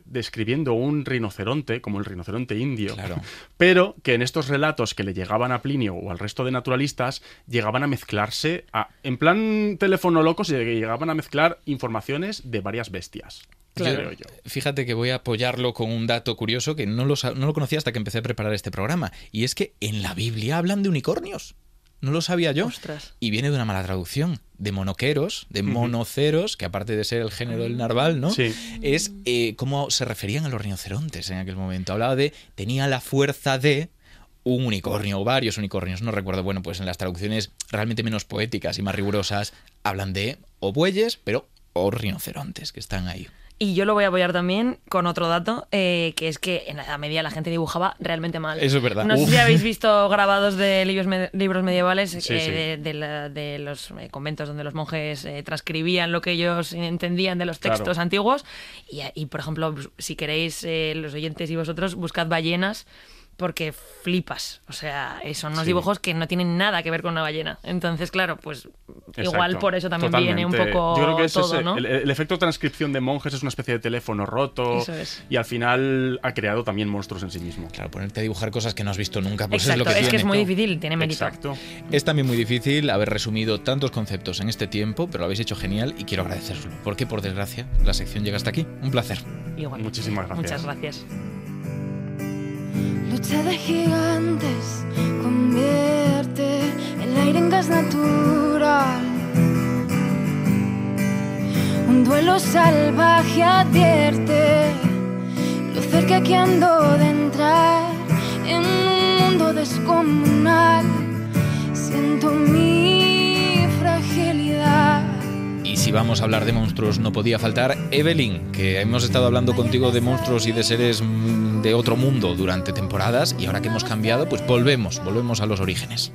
describiendo un rinoceronte, como el rinoceronte indio, Claro. pero que en estos relatos que le llegaban a Plinio o al resto de naturalistas, llegaban a mezclarse, en plan teléfono loco, se llegaban a mezclar informaciones de varias bestias. Creo yo. Fíjate que voy a apoyarlo con un dato curioso que no lo conocía hasta que empecé a preparar este programa. Y es que en la Biblia hablan de unicornios. No lo sabía yo. Ostras. Y viene de una mala traducción. De monoqueros, de monoceros, que aparte de ser el género del narval, ¿no? Sí. Es cómo se referían a los rinocerontes en aquel momento. Hablaba de, tenía la fuerza de un unicornio o varios unicornios, no recuerdo. Bueno, pues en las traducciones realmente menos poéticas y más rigurosas hablan de o bueyes, pero o rinocerontes que están ahí. Y yo lo voy a apoyar también con otro dato, que es que en la Edad Media la gente dibujaba realmente mal. Eso es verdad. No sé si habéis visto grabados de libros medievales Sí, sí. de los conventos donde los monjes transcribían lo que ellos entendían de los textos Claro. antiguos. Y, por ejemplo, si queréis, los oyentes y vosotros, buscad ballenas, porque flipas. O sea, son unos Sí. dibujos que no tienen nada que ver con una ballena. Entonces, claro, pues igual Exacto. por eso también viene un Totalmente. poco Yo creo que es todo, ese, ¿no? el efecto transcripción de monjes es una especie de teléfono roto. Eso es. Y al final ha creado también monstruos en sí mismo. Claro, ponerte a dibujar cosas que no has visto nunca, pues Exacto, es lo que tiene. es muy difícil, tiene mérito. Exacto. Es también muy difícil haber resumido tantos conceptos en este tiempo, pero lo habéis hecho genial y quiero agradeceros, porque por desgracia la sección llega hasta aquí. Un placer. Igual. Muchísimas gracias. Muchas gracias. Lucha de gigantes convierte el aire en gas natural. Un duelo salvaje advierte lo cerca que ando de entrar en un mundo descomunal. Siento mi fragilidad. Y si vamos a hablar de monstruos, no podía faltar Evelyn, que hemos estado hablando contigo de monstruos y de seres de otro mundo durante temporadas, y ahora que hemos cambiado, pues volvemos a los orígenes.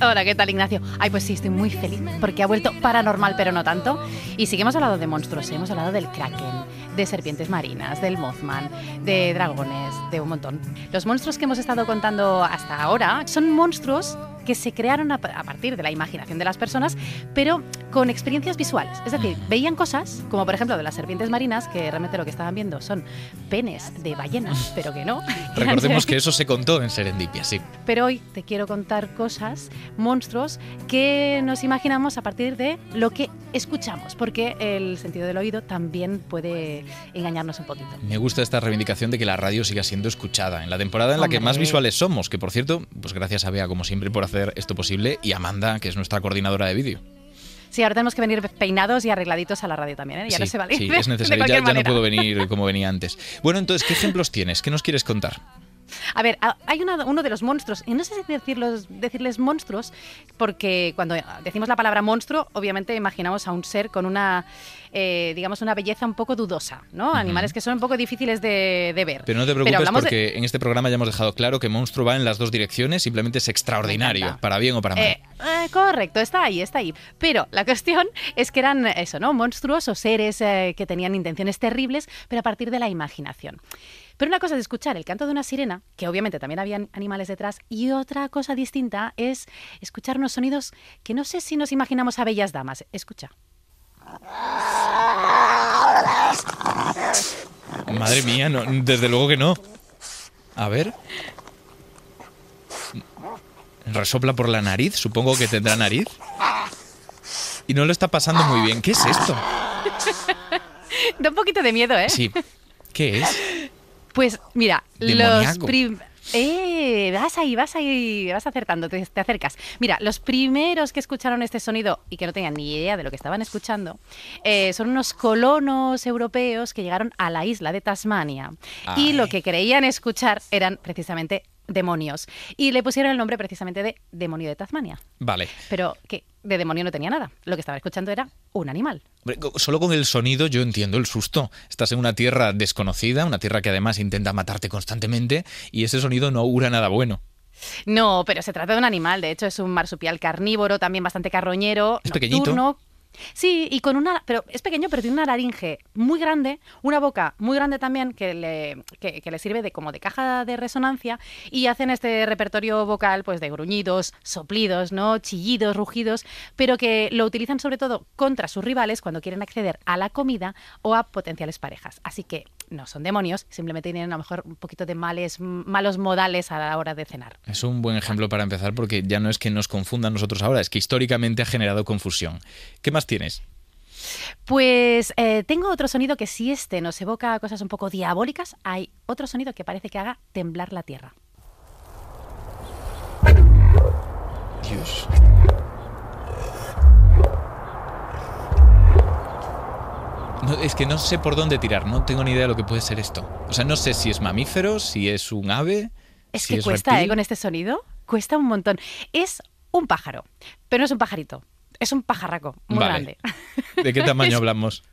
Hola, ¿qué tal, Ignacio? Ay, pues sí, estoy muy feliz porque ha vuelto paranormal, pero no tanto. Y sí que hemos hablado de monstruos, hemos hablado del kraken, de serpientes marinas, del Mothman, de dragones, de un montón. Los monstruos que hemos estado contando hasta ahora son monstruos que se crearon a partir de la imaginación de las personas, pero con experiencias visuales. Es decir, veían cosas, como por ejemplo de las serpientes marinas, que realmente lo que estaban viendo son penes de ballenas, pero que no. Recordemos que eso se contó en Serendipia, sí. Pero hoy te quiero contar cosas, monstruos, que nos imaginamos a partir de lo que escuchamos, porque el sentido del oído también puede engañarnos un poquito. Me gusta esta reivindicación de que la radio siga siendo escuchada en la temporada en la que Hombre. más visuales somos, que por cierto, pues gracias a Bea como siempre por hacer esto posible, y a Amanda, que es nuestra coordinadora de vídeo. Sí, ahora tenemos que venir peinados y arregladitos a la radio también, ¿eh? Ya Sí, no se vale. sí, de es necesario, cualquier ya no manera. puedo venir como venía antes. Bueno, entonces, ¿qué ejemplos tienes? ¿Qué nos quieres contar? A ver, hay uno de los monstruos, y no sé si decirles monstruos, porque cuando decimos la palabra monstruo, obviamente imaginamos a un ser con una, digamos, una belleza un poco dudosa, ¿no? Animales que son un poco difíciles de ver. Pero no te preocupes hablamos porque en este programa ya hemos dejado claro que monstruo va en las dos direcciones, simplemente es extraordinario, para bien o para mal. Correcto, está ahí. Pero la cuestión es que eran eso, ¿no? Monstruos o seres que tenían intenciones terribles, pero a partir de la imaginación. Pero una cosa es escuchar el canto de una sirena, que obviamente también había animales detrás, y otra cosa distinta es escuchar unos sonidos que no sé si nos imaginamos a bellas damas. Escucha. Madre mía, no, desde luego que no. A ver. Resopla por la nariz, supongo que tendrá nariz. Y no lo está pasando muy bien. ¿Qué es esto? Da un poquito de miedo, ¿eh? Sí. ¿Qué es? Pues mira, Demoníaco. vas acertando, te acercas. Mira, los primeros que escucharon este sonido y que no tenían ni idea de lo que estaban escuchando son unos colonos europeos que llegaron a la isla de Tasmania. Ay. Y lo que creían escuchar eran precisamente demonios. Y le pusieron el nombre precisamente de demonio de Tasmania. Vale. Pero que de demonio no tenía nada. Lo que estaban escuchando era un animal. Hombre, solo con el sonido yo entiendo el susto. Estás en una tierra desconocida, una tierra que además intenta matarte constantemente, y ese sonido no augura nada bueno. No, pero se trata de un animal. De hecho, es un marsupial carnívoro, también bastante carroñero, Es nocturno. pequeñito. Sí, y pero es pequeño, pero tiene una laringe muy grande, una boca muy grande también que le sirve de como de caja de resonancia, y hacen este repertorio vocal pues de gruñidos, soplidos, ¿no? Chillidos, rugidos, pero que lo utilizan sobre todo contra sus rivales cuando quieren acceder a la comida o a potenciales parejas. Así que no son demonios, simplemente tienen a lo mejor un poquito de malos modales a la hora de cenar. Es un buen ejemplo para empezar porque ya no es que nos confundan nosotros ahora, es que históricamente ha generado confusión. ¿Qué más tienes? Pues tengo otro sonido que si este nos evoca cosas un poco diabólicas, hay otro sonido que parece que haga temblar la tierra. Dios. No, es que no sé por dónde tirar, no tengo ni idea de lo que puede ser esto. O sea, no sé si es mamífero, si es un ave, Es si que es cuesta, reptil. con este sonido, cuesta un montón. Es un pájaro, pero no es un pajarito, es un pajarraco muy Vale. grande. ¿De qué tamaño Es- hablamos?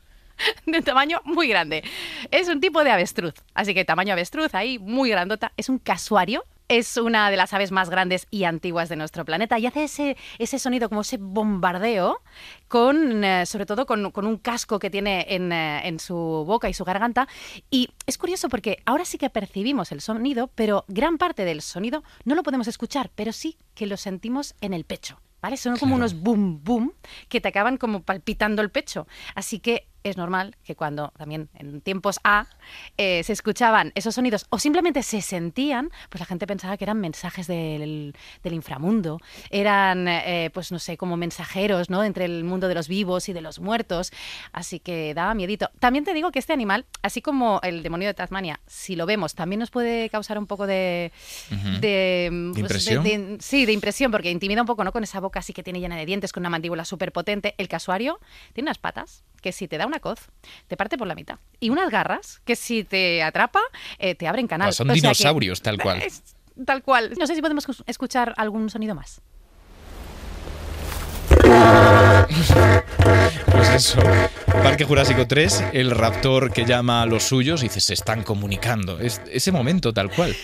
de un tamaño muy grande. Es un tipo de avestruz, así que tamaño avestruz ahí, muy grandota. Es un casuario. Es una de las aves más grandes y antiguas de nuestro planeta y hace ese sonido, como ese bombardeo, sobre todo con un casco que tiene en su boca y su garganta. Y es curioso porque ahora sí que percibimos el sonido, pero gran parte del sonido no lo podemos escuchar, pero sí que lo sentimos en el pecho. ¿Vale? Son como unos boom boom que te acaban como palpitando el pecho. Así que es normal que cuando también en tiempos se escuchaban esos sonidos o simplemente se sentían, pues la gente pensaba que eran mensajes del inframundo, eran, pues no sé, como mensajeros, ¿no? Entre el mundo de los vivos y de los muertos. Así que daba miedito. También te digo que este animal, así como el demonio de Tasmania, si lo vemos, también nos puede causar un poco de impresión. De impresión, porque intimida un poco, ¿no? Con esa boca así que tiene llena de dientes, con una mandíbula súper potente. El casuario tiene unas patas que si te da una coz, te parte por la mitad. Y unas garras que si te atrapa, te abren canal. Pues son dinosaurios, tal cual. Tal cual. No sé si podemos escuchar algún sonido más. Pues eso, Parque Jurásico 3, el raptor que llama a los suyos y dice, se están comunicando. Es ese momento tal cual.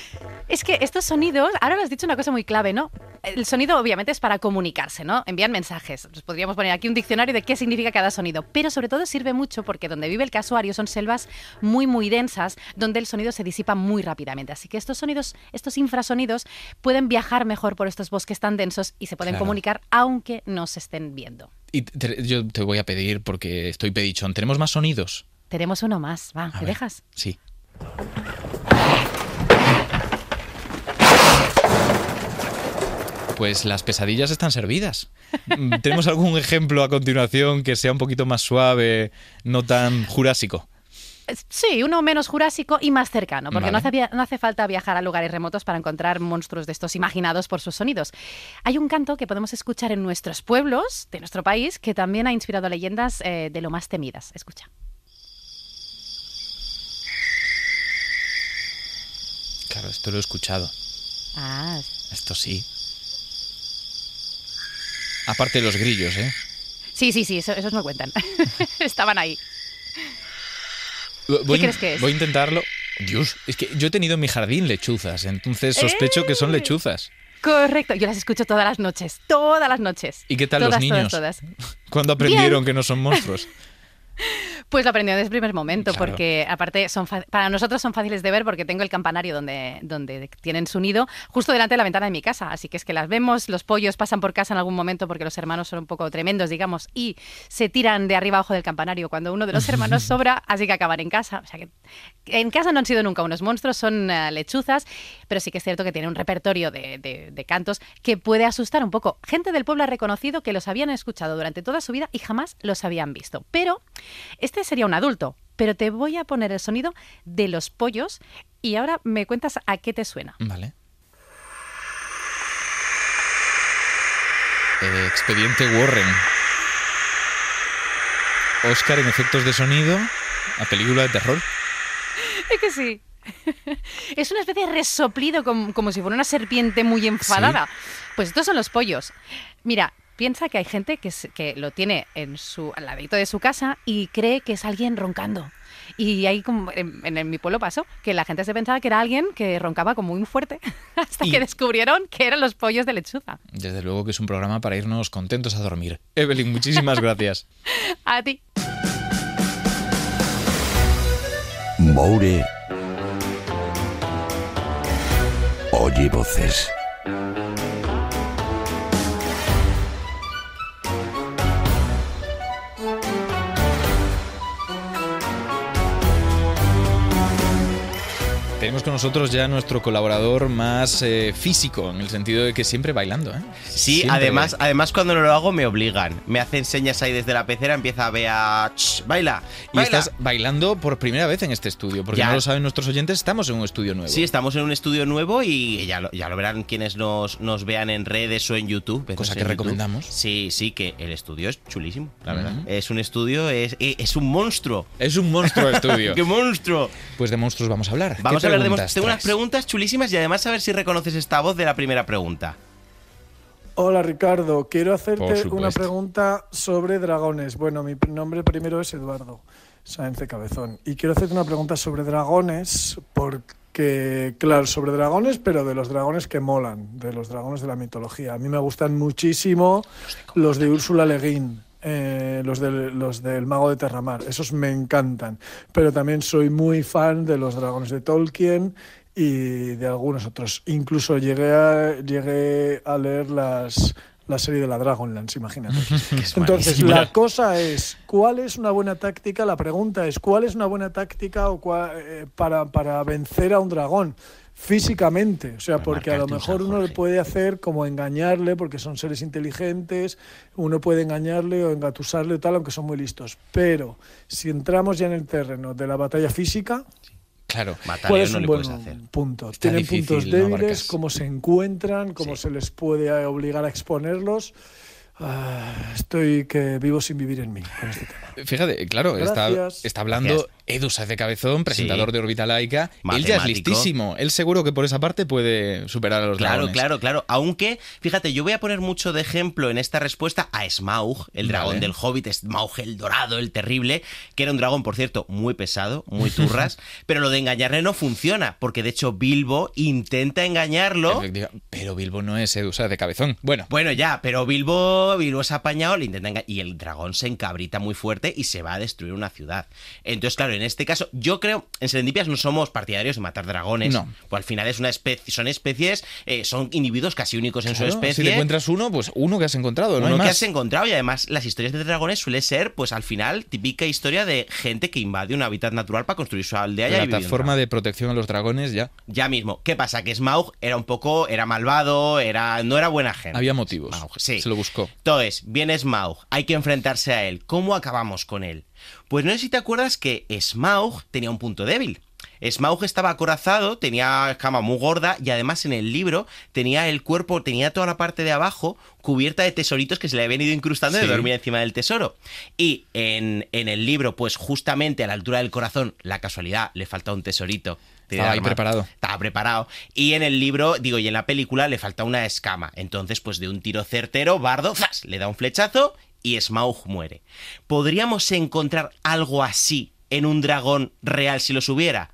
Es que estos sonidos, ahora me has dicho una cosa muy clave, ¿no? El sonido obviamente es para comunicarse, ¿no? Envían mensajes. Nos podríamos poner aquí un diccionario de qué significa cada sonido, pero sobre todo sirve mucho porque donde vive el casuario son selvas muy, muy densas, donde el sonido se disipa muy rápidamente. Así que estos sonidos, estos infrasonidos, pueden viajar mejor por estos bosques tan densos y se pueden comunicar aunque no se estén viendo. Y yo te voy a pedir, porque estoy pedichón, ¿tenemos más sonidos? Tenemos uno más, va, ¿me dejas? Sí. Pues las pesadillas están servidas. ¿Tenemos algún ejemplo a continuación que sea un poquito más suave, no tan jurásico? Sí, uno menos jurásico y más cercano, porque no hace falta viajar a lugares remotos para encontrar monstruos de estos imaginados por sus sonidos. Hay un canto que podemos escuchar en nuestros pueblos de nuestro país que también ha inspirado leyendas de lo más temidas. Escucha. Claro, esto lo he escuchado. Ah. Esto sí. Aparte de los grillos, ¿eh? Sí, esos me cuentan. Estaban ahí. ¿Qué crees que es? Voy a intentarlo. Dios, es que yo he tenido en mi jardín lechuzas, entonces sospecho que son lechuzas. Correcto, yo las escucho todas las noches. Todas las noches. ¿Y qué tal los niños? Todas. ¿Cuándo aprendieron que no son monstruos? Pues lo aprendí desde el primer momento, claro. Porque aparte para nosotros son fáciles de ver porque tengo el campanario donde tienen su nido justo delante de la ventana de mi casa, así que es que las vemos, los pollos pasan por casa en algún momento porque los hermanos son un poco tremendos, digamos, y se tiran de arriba abajo del campanario cuando uno de los hermanos sobra, así que acaban en casa. O sea que en casa no han sido nunca unos monstruos, son lechuzas, pero sí que es cierto que tiene un repertorio de cantos que puede asustar un poco. Gente del pueblo ha reconocido que los habían escuchado durante toda su vida y jamás los habían visto, pero este sería un adulto, pero te voy a poner el sonido de los pollos y ahora me cuentas a qué te suena. Vale. Expediente Warren. Oscar en efectos de sonido a película de terror. Es que sí. Es una especie de resoplido como si fuera una serpiente muy enfadada. ¿Sí? Pues estos son los pollos. Mira, piensa que hay gente que lo tiene al ladito de su casa y cree que es alguien roncando. Y ahí, como en mi pueblo pasó, que la gente se pensaba que era alguien que roncaba como muy fuerte, hasta que descubrieron que eran los pollos de lechuza. Desde luego que es un programa para irnos contentos a dormir. Evelyn, muchísimas gracias. A ti. Moure oye voces. Tenemos con nosotros ya nuestro colaborador más físico, en el sentido de que siempre bailando, ¿eh? Sí, siempre. además cuando no lo hago me obligan. Me hacen señas ahí desde la pecera, empieza a ver baila. Y estás bailando por primera vez en este estudio, porque no lo saben nuestros oyentes, estamos en un estudio nuevo. Sí, estamos en un estudio nuevo y ya lo verán quienes nos vean en redes o en YouTube. Cosa que recomendamos. Sí, que el estudio es chulísimo, la verdad. Es un estudio, es un monstruo. Es un monstruo el estudio. ¡Qué monstruo! Pues de monstruos vamos a hablar. Vamos a hablar de monstruos. Tengo unas preguntas chulísimas y además a ver si reconoces esta voz de la primera pregunta. Hola Ricardo, quiero hacerte una pregunta sobre dragones. Bueno, mi nombre primero es Eduardo. Sáenz de Cabezón. Y quiero hacerte una pregunta sobre dragones, porque, claro, sobre dragones, pero de los dragones que molan, de los dragones de la mitología. A mí me gustan muchísimo los de Úrsula Le Guin. Los del Mago de Terramar, esos me encantan, pero también soy muy fan de los dragones de Tolkien y de algunos otros. Incluso llegué a leer la serie de la Dragonlance, imagínate. Entonces, la cosa es, ¿cuál es una buena táctica? La pregunta es, ¿cuál es una buena táctica para vencer a un dragón? Físicamente, o sea, porque a lo mejor uno le puede hacer como engañarle, porque son seres inteligentes, uno puede engañarle o engatusarle o tal, aunque son muy listos. Pero si entramos ya en el terreno de la batalla física, claro, ¿cuál es un buen punto? Tienen puntos débiles, cómo se encuentran, cómo se les puede obligar a exponerlos. Estoy que vivo sin vivir en mí con este tema. Fíjate, claro, está hablando Edu Sáenz de Cabezón, presentador de Órbita Laica. Él ya es listísimo. Él seguro que por esa parte puede superar a los dragones. Claro. Aunque, fíjate, yo voy a poner mucho de ejemplo en esta respuesta a Smaug, el dragón del Hobbit, Smaug el dorado, el terrible, que era un dragón, por cierto, muy pesado, muy turras, pero lo de engañarle no funciona, porque de hecho Bilbo intenta engañarlo. Pero Bilbo no es Edu Sáenz de Cabezón. Bueno ya, pero Bilbo es apañado, le intenta engañar, y el dragón se encabrita muy fuerte y se va a destruir una ciudad. Entonces, claro, en este caso, yo creo, en Serendipias no somos partidarios de matar dragones. No. Pues al final es una especie, son especies, son individuos casi únicos en su especie. Si te encuentras uno, pues uno que has encontrado, ¿no? Uno que has encontrado, y además las historias de dragones suele ser, pues al final, típica historia de gente que invade un hábitat natural para construir su aldea. La plataforma de protección a los dragones ya mismo. ¿Qué pasa? Que Smaug era malvado, no era buena gente. Había motivos. Sí. Se lo buscó. Entonces, viene Smaug, hay que enfrentarse a él. ¿Cómo acabamos con él? Pues no sé si te acuerdas que Smaug tenía un punto débil. Smaug estaba acorazado, tenía cama muy gorda y además en el libro tenía el cuerpo, tenía toda la parte de abajo cubierta de tesoritos que se le habían ido incrustando de dormir encima del tesoro. Y en el libro, pues justamente a la altura del corazón, la casualidad, le falta un tesorito. Estaba ahí preparado. Estaba preparado. Y en el libro, y en la película le falta una escama. Entonces, pues de un tiro certero, Bardo, ¡zas!, le da un flechazo y Smaug muere. ¿Podríamos encontrar algo así en un dragón real si los hubiera?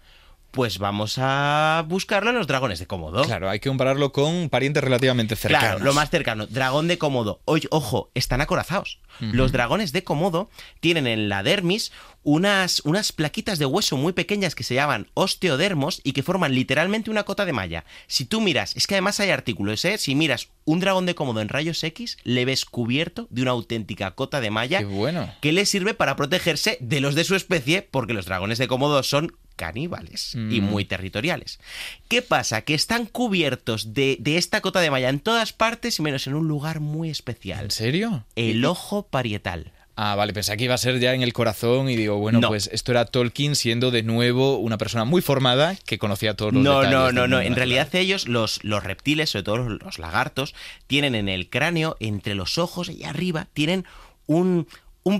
Pues vamos a buscarlo en los dragones de Komodo. Claro, hay que compararlo con parientes relativamente cercanos. Claro, lo más cercano. Dragón de Komodo. Ojo, están acorazados. Los dragones de Komodo tienen en la dermis unas plaquitas de hueso muy pequeñas que se llaman osteodermos y que forman literalmente una cota de malla. Si tú miras, es que además hay artículos, si miras un dragón de Komodo en rayos X, le ves cubierto de una auténtica cota de malla. ¡Qué bueno! Que le sirve para protegerse de los de su especie, porque los dragones de Komodo son caníbales y muy territoriales. ¿Qué pasa? Que están cubiertos de esta cota de malla en todas partes, menos en un lugar muy especial. ¿En serio? El ojo parietal. Ah, vale, pensé que iba a ser ya en el corazón y digo, pues esto era Tolkien siendo de nuevo una persona muy formada que conocía todos los detalles. No. En realidad ellos, los reptiles, sobre todo los lagartos, tienen en el cráneo, entre los ojos y arriba, tienen un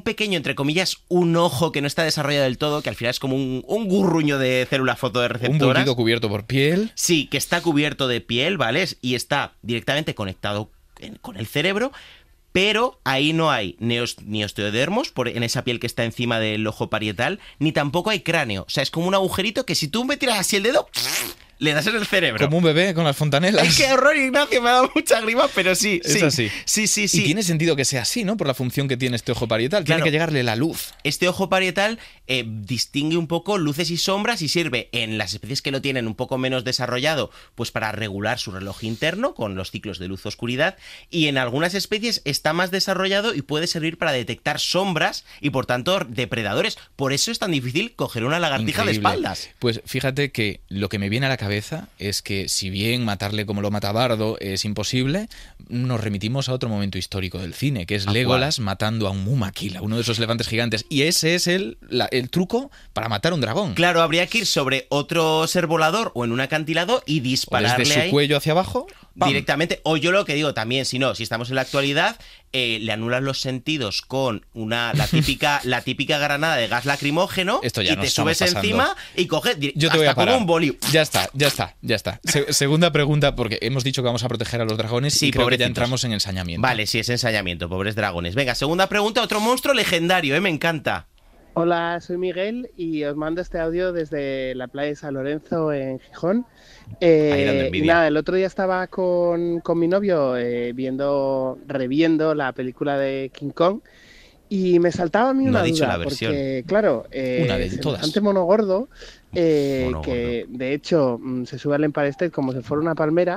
pequeño, entre comillas, un ojo que no está desarrollado del todo, que al final es como un gurruño de células fotorreceptoras. Un bullido cubierto por piel. Sí, que está cubierto de piel, ¿vale? Y está directamente conectado con el cerebro, pero ahí no hay ni osteodermos en esa piel que está encima del ojo parietal, ni tampoco hay cráneo. O sea, es como un agujerito que si tú me tiras así el dedo, le das en el cerebro. Como un bebé con las fontanelas. ¡Ay, qué horror, Ignacio! Me ha dado mucha grima, pero sí. Es así. Sí. Y tiene sentido que sea así, ¿no? Por la función que tiene este ojo parietal. Tiene que llegarle la luz. Este ojo parietal distingue un poco luces y sombras y sirve en las especies que lo tienen un poco menos desarrollado, pues para regular su reloj interno con los ciclos de luz-oscuridad. Y en algunas especies está más desarrollado y puede servir para detectar sombras y, por tanto, depredadores. Por eso es tan difícil coger una lagartija de espaldas. Pues fíjate que lo que me viene a la cabeza es que si bien matarle como lo mata Bardo es imposible, nos remitimos a otro momento histórico del cine, que es Legolas matando a un Mumakila, uno de esos elefantes gigantes, y ese es el truco para matar a un dragón. Claro, habría que ir sobre otro ser volador o en un acantilado y dispararle o desde su cuello hacia abajo, ¡pam!, directamente. O yo lo que digo también, si estamos en la actualidad, le anulas los sentidos con la típica granada de gas lacrimógeno y te subes encima y coges yo te voy a parar. Como un boli. Ya está. Segunda pregunta, porque hemos dicho que vamos a proteger a los dragones y creo que ya entramos en ensañamiento. Vale, sí, es ensañamiento, pobres dragones. Venga, segunda pregunta, otro monstruo legendario, me encanta. Hola, soy Miguel y os mando este audio desde la playa de San Lorenzo en Gijón. Y nada, el otro día estaba con mi novio reviendo la película de King Kong y me saltaba a mí una duda, porque claro, semejante mono gordo, que de hecho se sube al Empire State como si fuera una palmera.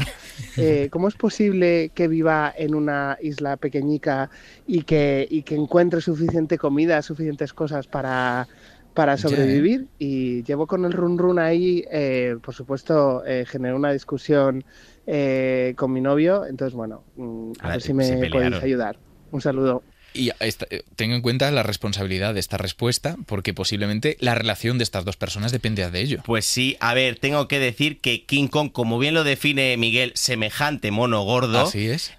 ¿Cómo es posible que viva en una isla pequeñica y que encuentre suficiente comida, suficientes cosas para sobrevivir? Y llevo con el run ahí, por supuesto, generé una discusión con mi novio, entonces bueno, a ver si me podéis ayudar. Un saludo. Y tengo en cuenta la responsabilidad de esta respuesta, porque posiblemente la relación de estas dos personas depende de ello. Pues sí, a ver, tengo que decir que King Kong, como bien lo define Miguel, semejante mono gordo, así es,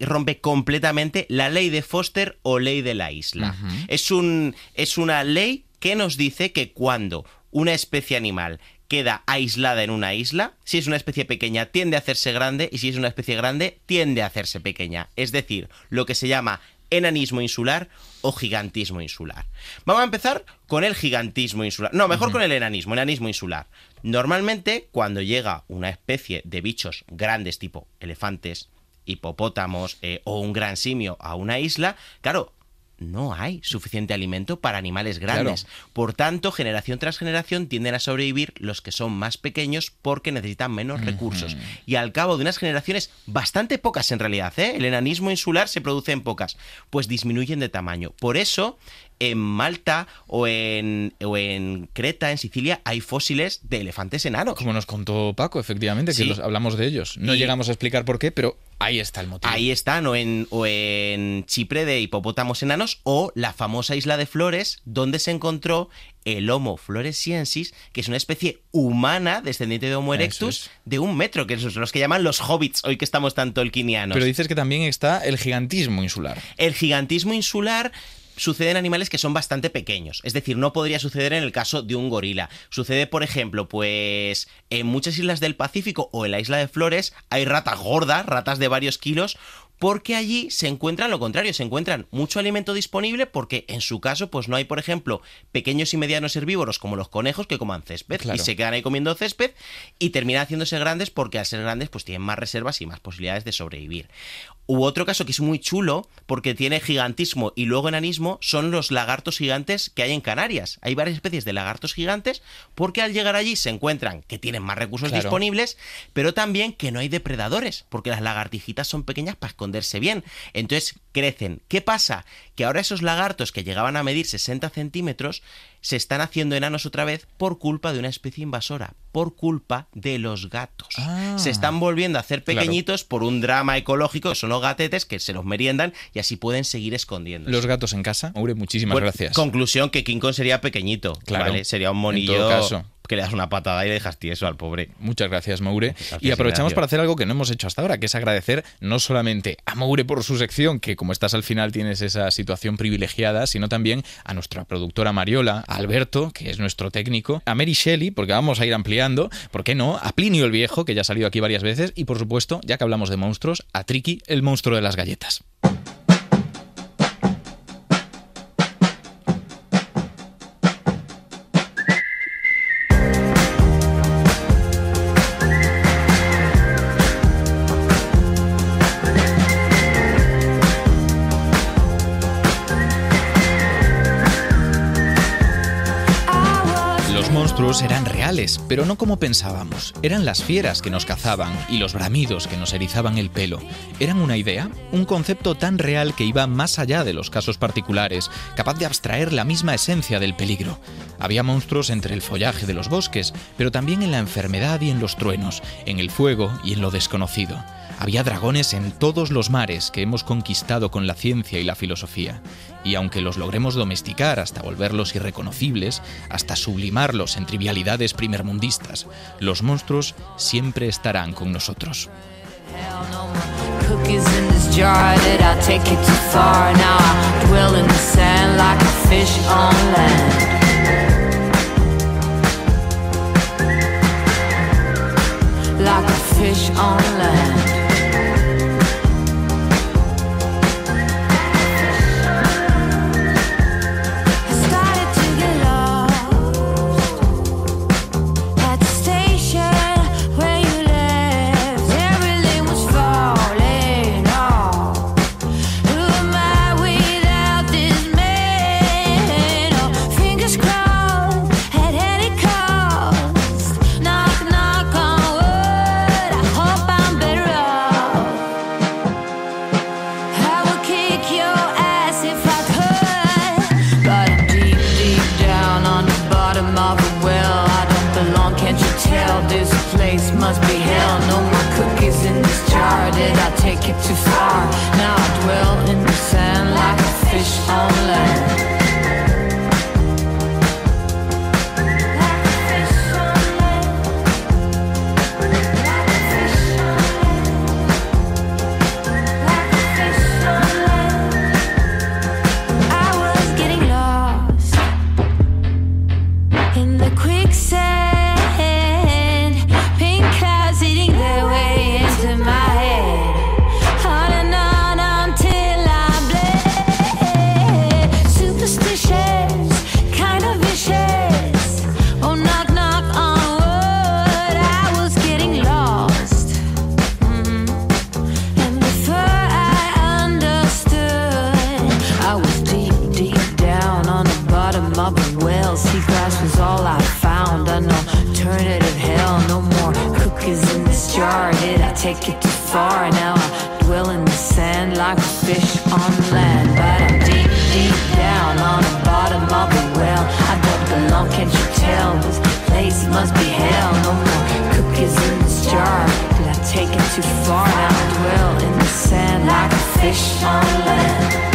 rompe completamente la ley de Foster o ley de la isla. Es una ley que nos dice que cuando una especie animal queda aislada en una isla, si es una especie pequeña tiende a hacerse grande y si es una especie grande tiende a hacerse pequeña. Es decir, lo que se llama enanismo insular o gigantismo insular. Vamos a empezar con el gigantismo insular. No, mejor con el enanismo insular. Normalmente, cuando llega una especie de bichos grandes tipo elefantes, hipopótamos o un gran simio a una isla, claro, no hay suficiente alimento para animales grandes. Claro. Por tanto, generación tras generación tienden a sobrevivir los que son más pequeños porque necesitan menos recursos. Y al cabo de unas generaciones, bastante pocas en realidad, el enanismo insular se produce en pocas, pues disminuyen de tamaño. Por eso, en Malta o en Creta, en Sicilia, hay fósiles de elefantes enanos. Como nos contó Paco, efectivamente, que hablamos de ellos. No llegamos a explicar por qué, pero ahí está el motivo. Ahí están, o en Chipre de hipopótamos enanos, o la famosa isla de Flores, donde se encontró el Homo floresiensis, que es una especie humana descendiente de Homo erectus de 1 metro, que son los que llaman los hobbits, hoy que estamos tan tolkienianos. Pero dices que también está el gigantismo insular. El gigantismo insular sucede en animales que son bastante pequeños, es decir, no podría suceder en el caso de un gorila. Sucede, por ejemplo, pues en muchas islas del Pacífico o en la isla de Flores hay ratas gordas, ratas de varios kilos, porque allí se encuentran lo contrario, se encuentran mucho alimento disponible porque en su caso pues no hay, por ejemplo, pequeños y medianos herbívoros como los conejos que coman césped, y se quedan ahí comiendo césped y terminan haciéndose grandes porque al ser grandes pues tienen más reservas y más posibilidades de sobrevivir. U otro caso que es muy chulo, porque tiene gigantismo y luego enanismo, son los lagartos gigantes que hay en Canarias. Hay varias especies de lagartos gigantes porque al llegar allí se encuentran que tienen más recursos disponibles, pero también que no hay depredadores, porque las lagartijitas son pequeñas para esconderse bien. Entonces crecen. ¿Qué pasa? Que ahora esos lagartos que llegaban a medir 60 centímetros se están haciendo enanos otra vez por culpa de una especie invasora, por culpa de los gatos. Se están volviendo a hacer pequeñitos por un drama ecológico, que son los gatetes que se los meriendan y así pueden seguir escondiéndose. Los gatos en casa. Maure, muchísimas gracias. Conclusión, que King Kong sería pequeñito, ¿vale? Sería un monillo en todo caso, que le das una patada y le dejas tieso al pobre. Muchas gracias, Maure. Y aprovechamos para hacer algo que no hemos hecho hasta ahora, que es agradecer no solamente a Maure por su sección, que como estás al final tienes esa situación privilegiada, sino también a nuestra productora Mariola, a Alberto, que es nuestro técnico, a Mary Shelley, porque vamos a ir ampliando, ¿por qué no? A Plinio el Viejo, que ya ha salido aquí varias veces, y por supuesto, ya que hablamos de monstruos, a Triqui, el monstruo de las galletas. Eran reales, pero no como pensábamos. Eran las fieras que nos cazaban y los bramidos que nos erizaban el pelo. Eran una idea, un concepto tan real que iba más allá de los casos particulares, capaz de abstraer la misma esencia del peligro. Había monstruos entre el follaje de los bosques, pero también en la enfermedad y en los truenos, en el fuego y en lo desconocido. Había dragones en todos los mares que hemos conquistado con la ciencia y la filosofía. Y aunque los logremos domesticar hasta volverlos irreconocibles, hasta sublimarlos en trivialidades primermundistas, los monstruos siempre estarán con nosotros. take it too far. Now I dwell in the sand like a fish on land. But I'm deep, deep down on the bottom of the well. I don't belong, can't you tell? This place must be hell. No more cookies in this jar. Did I take it too far? Now I dwell in the sand like a fish on land.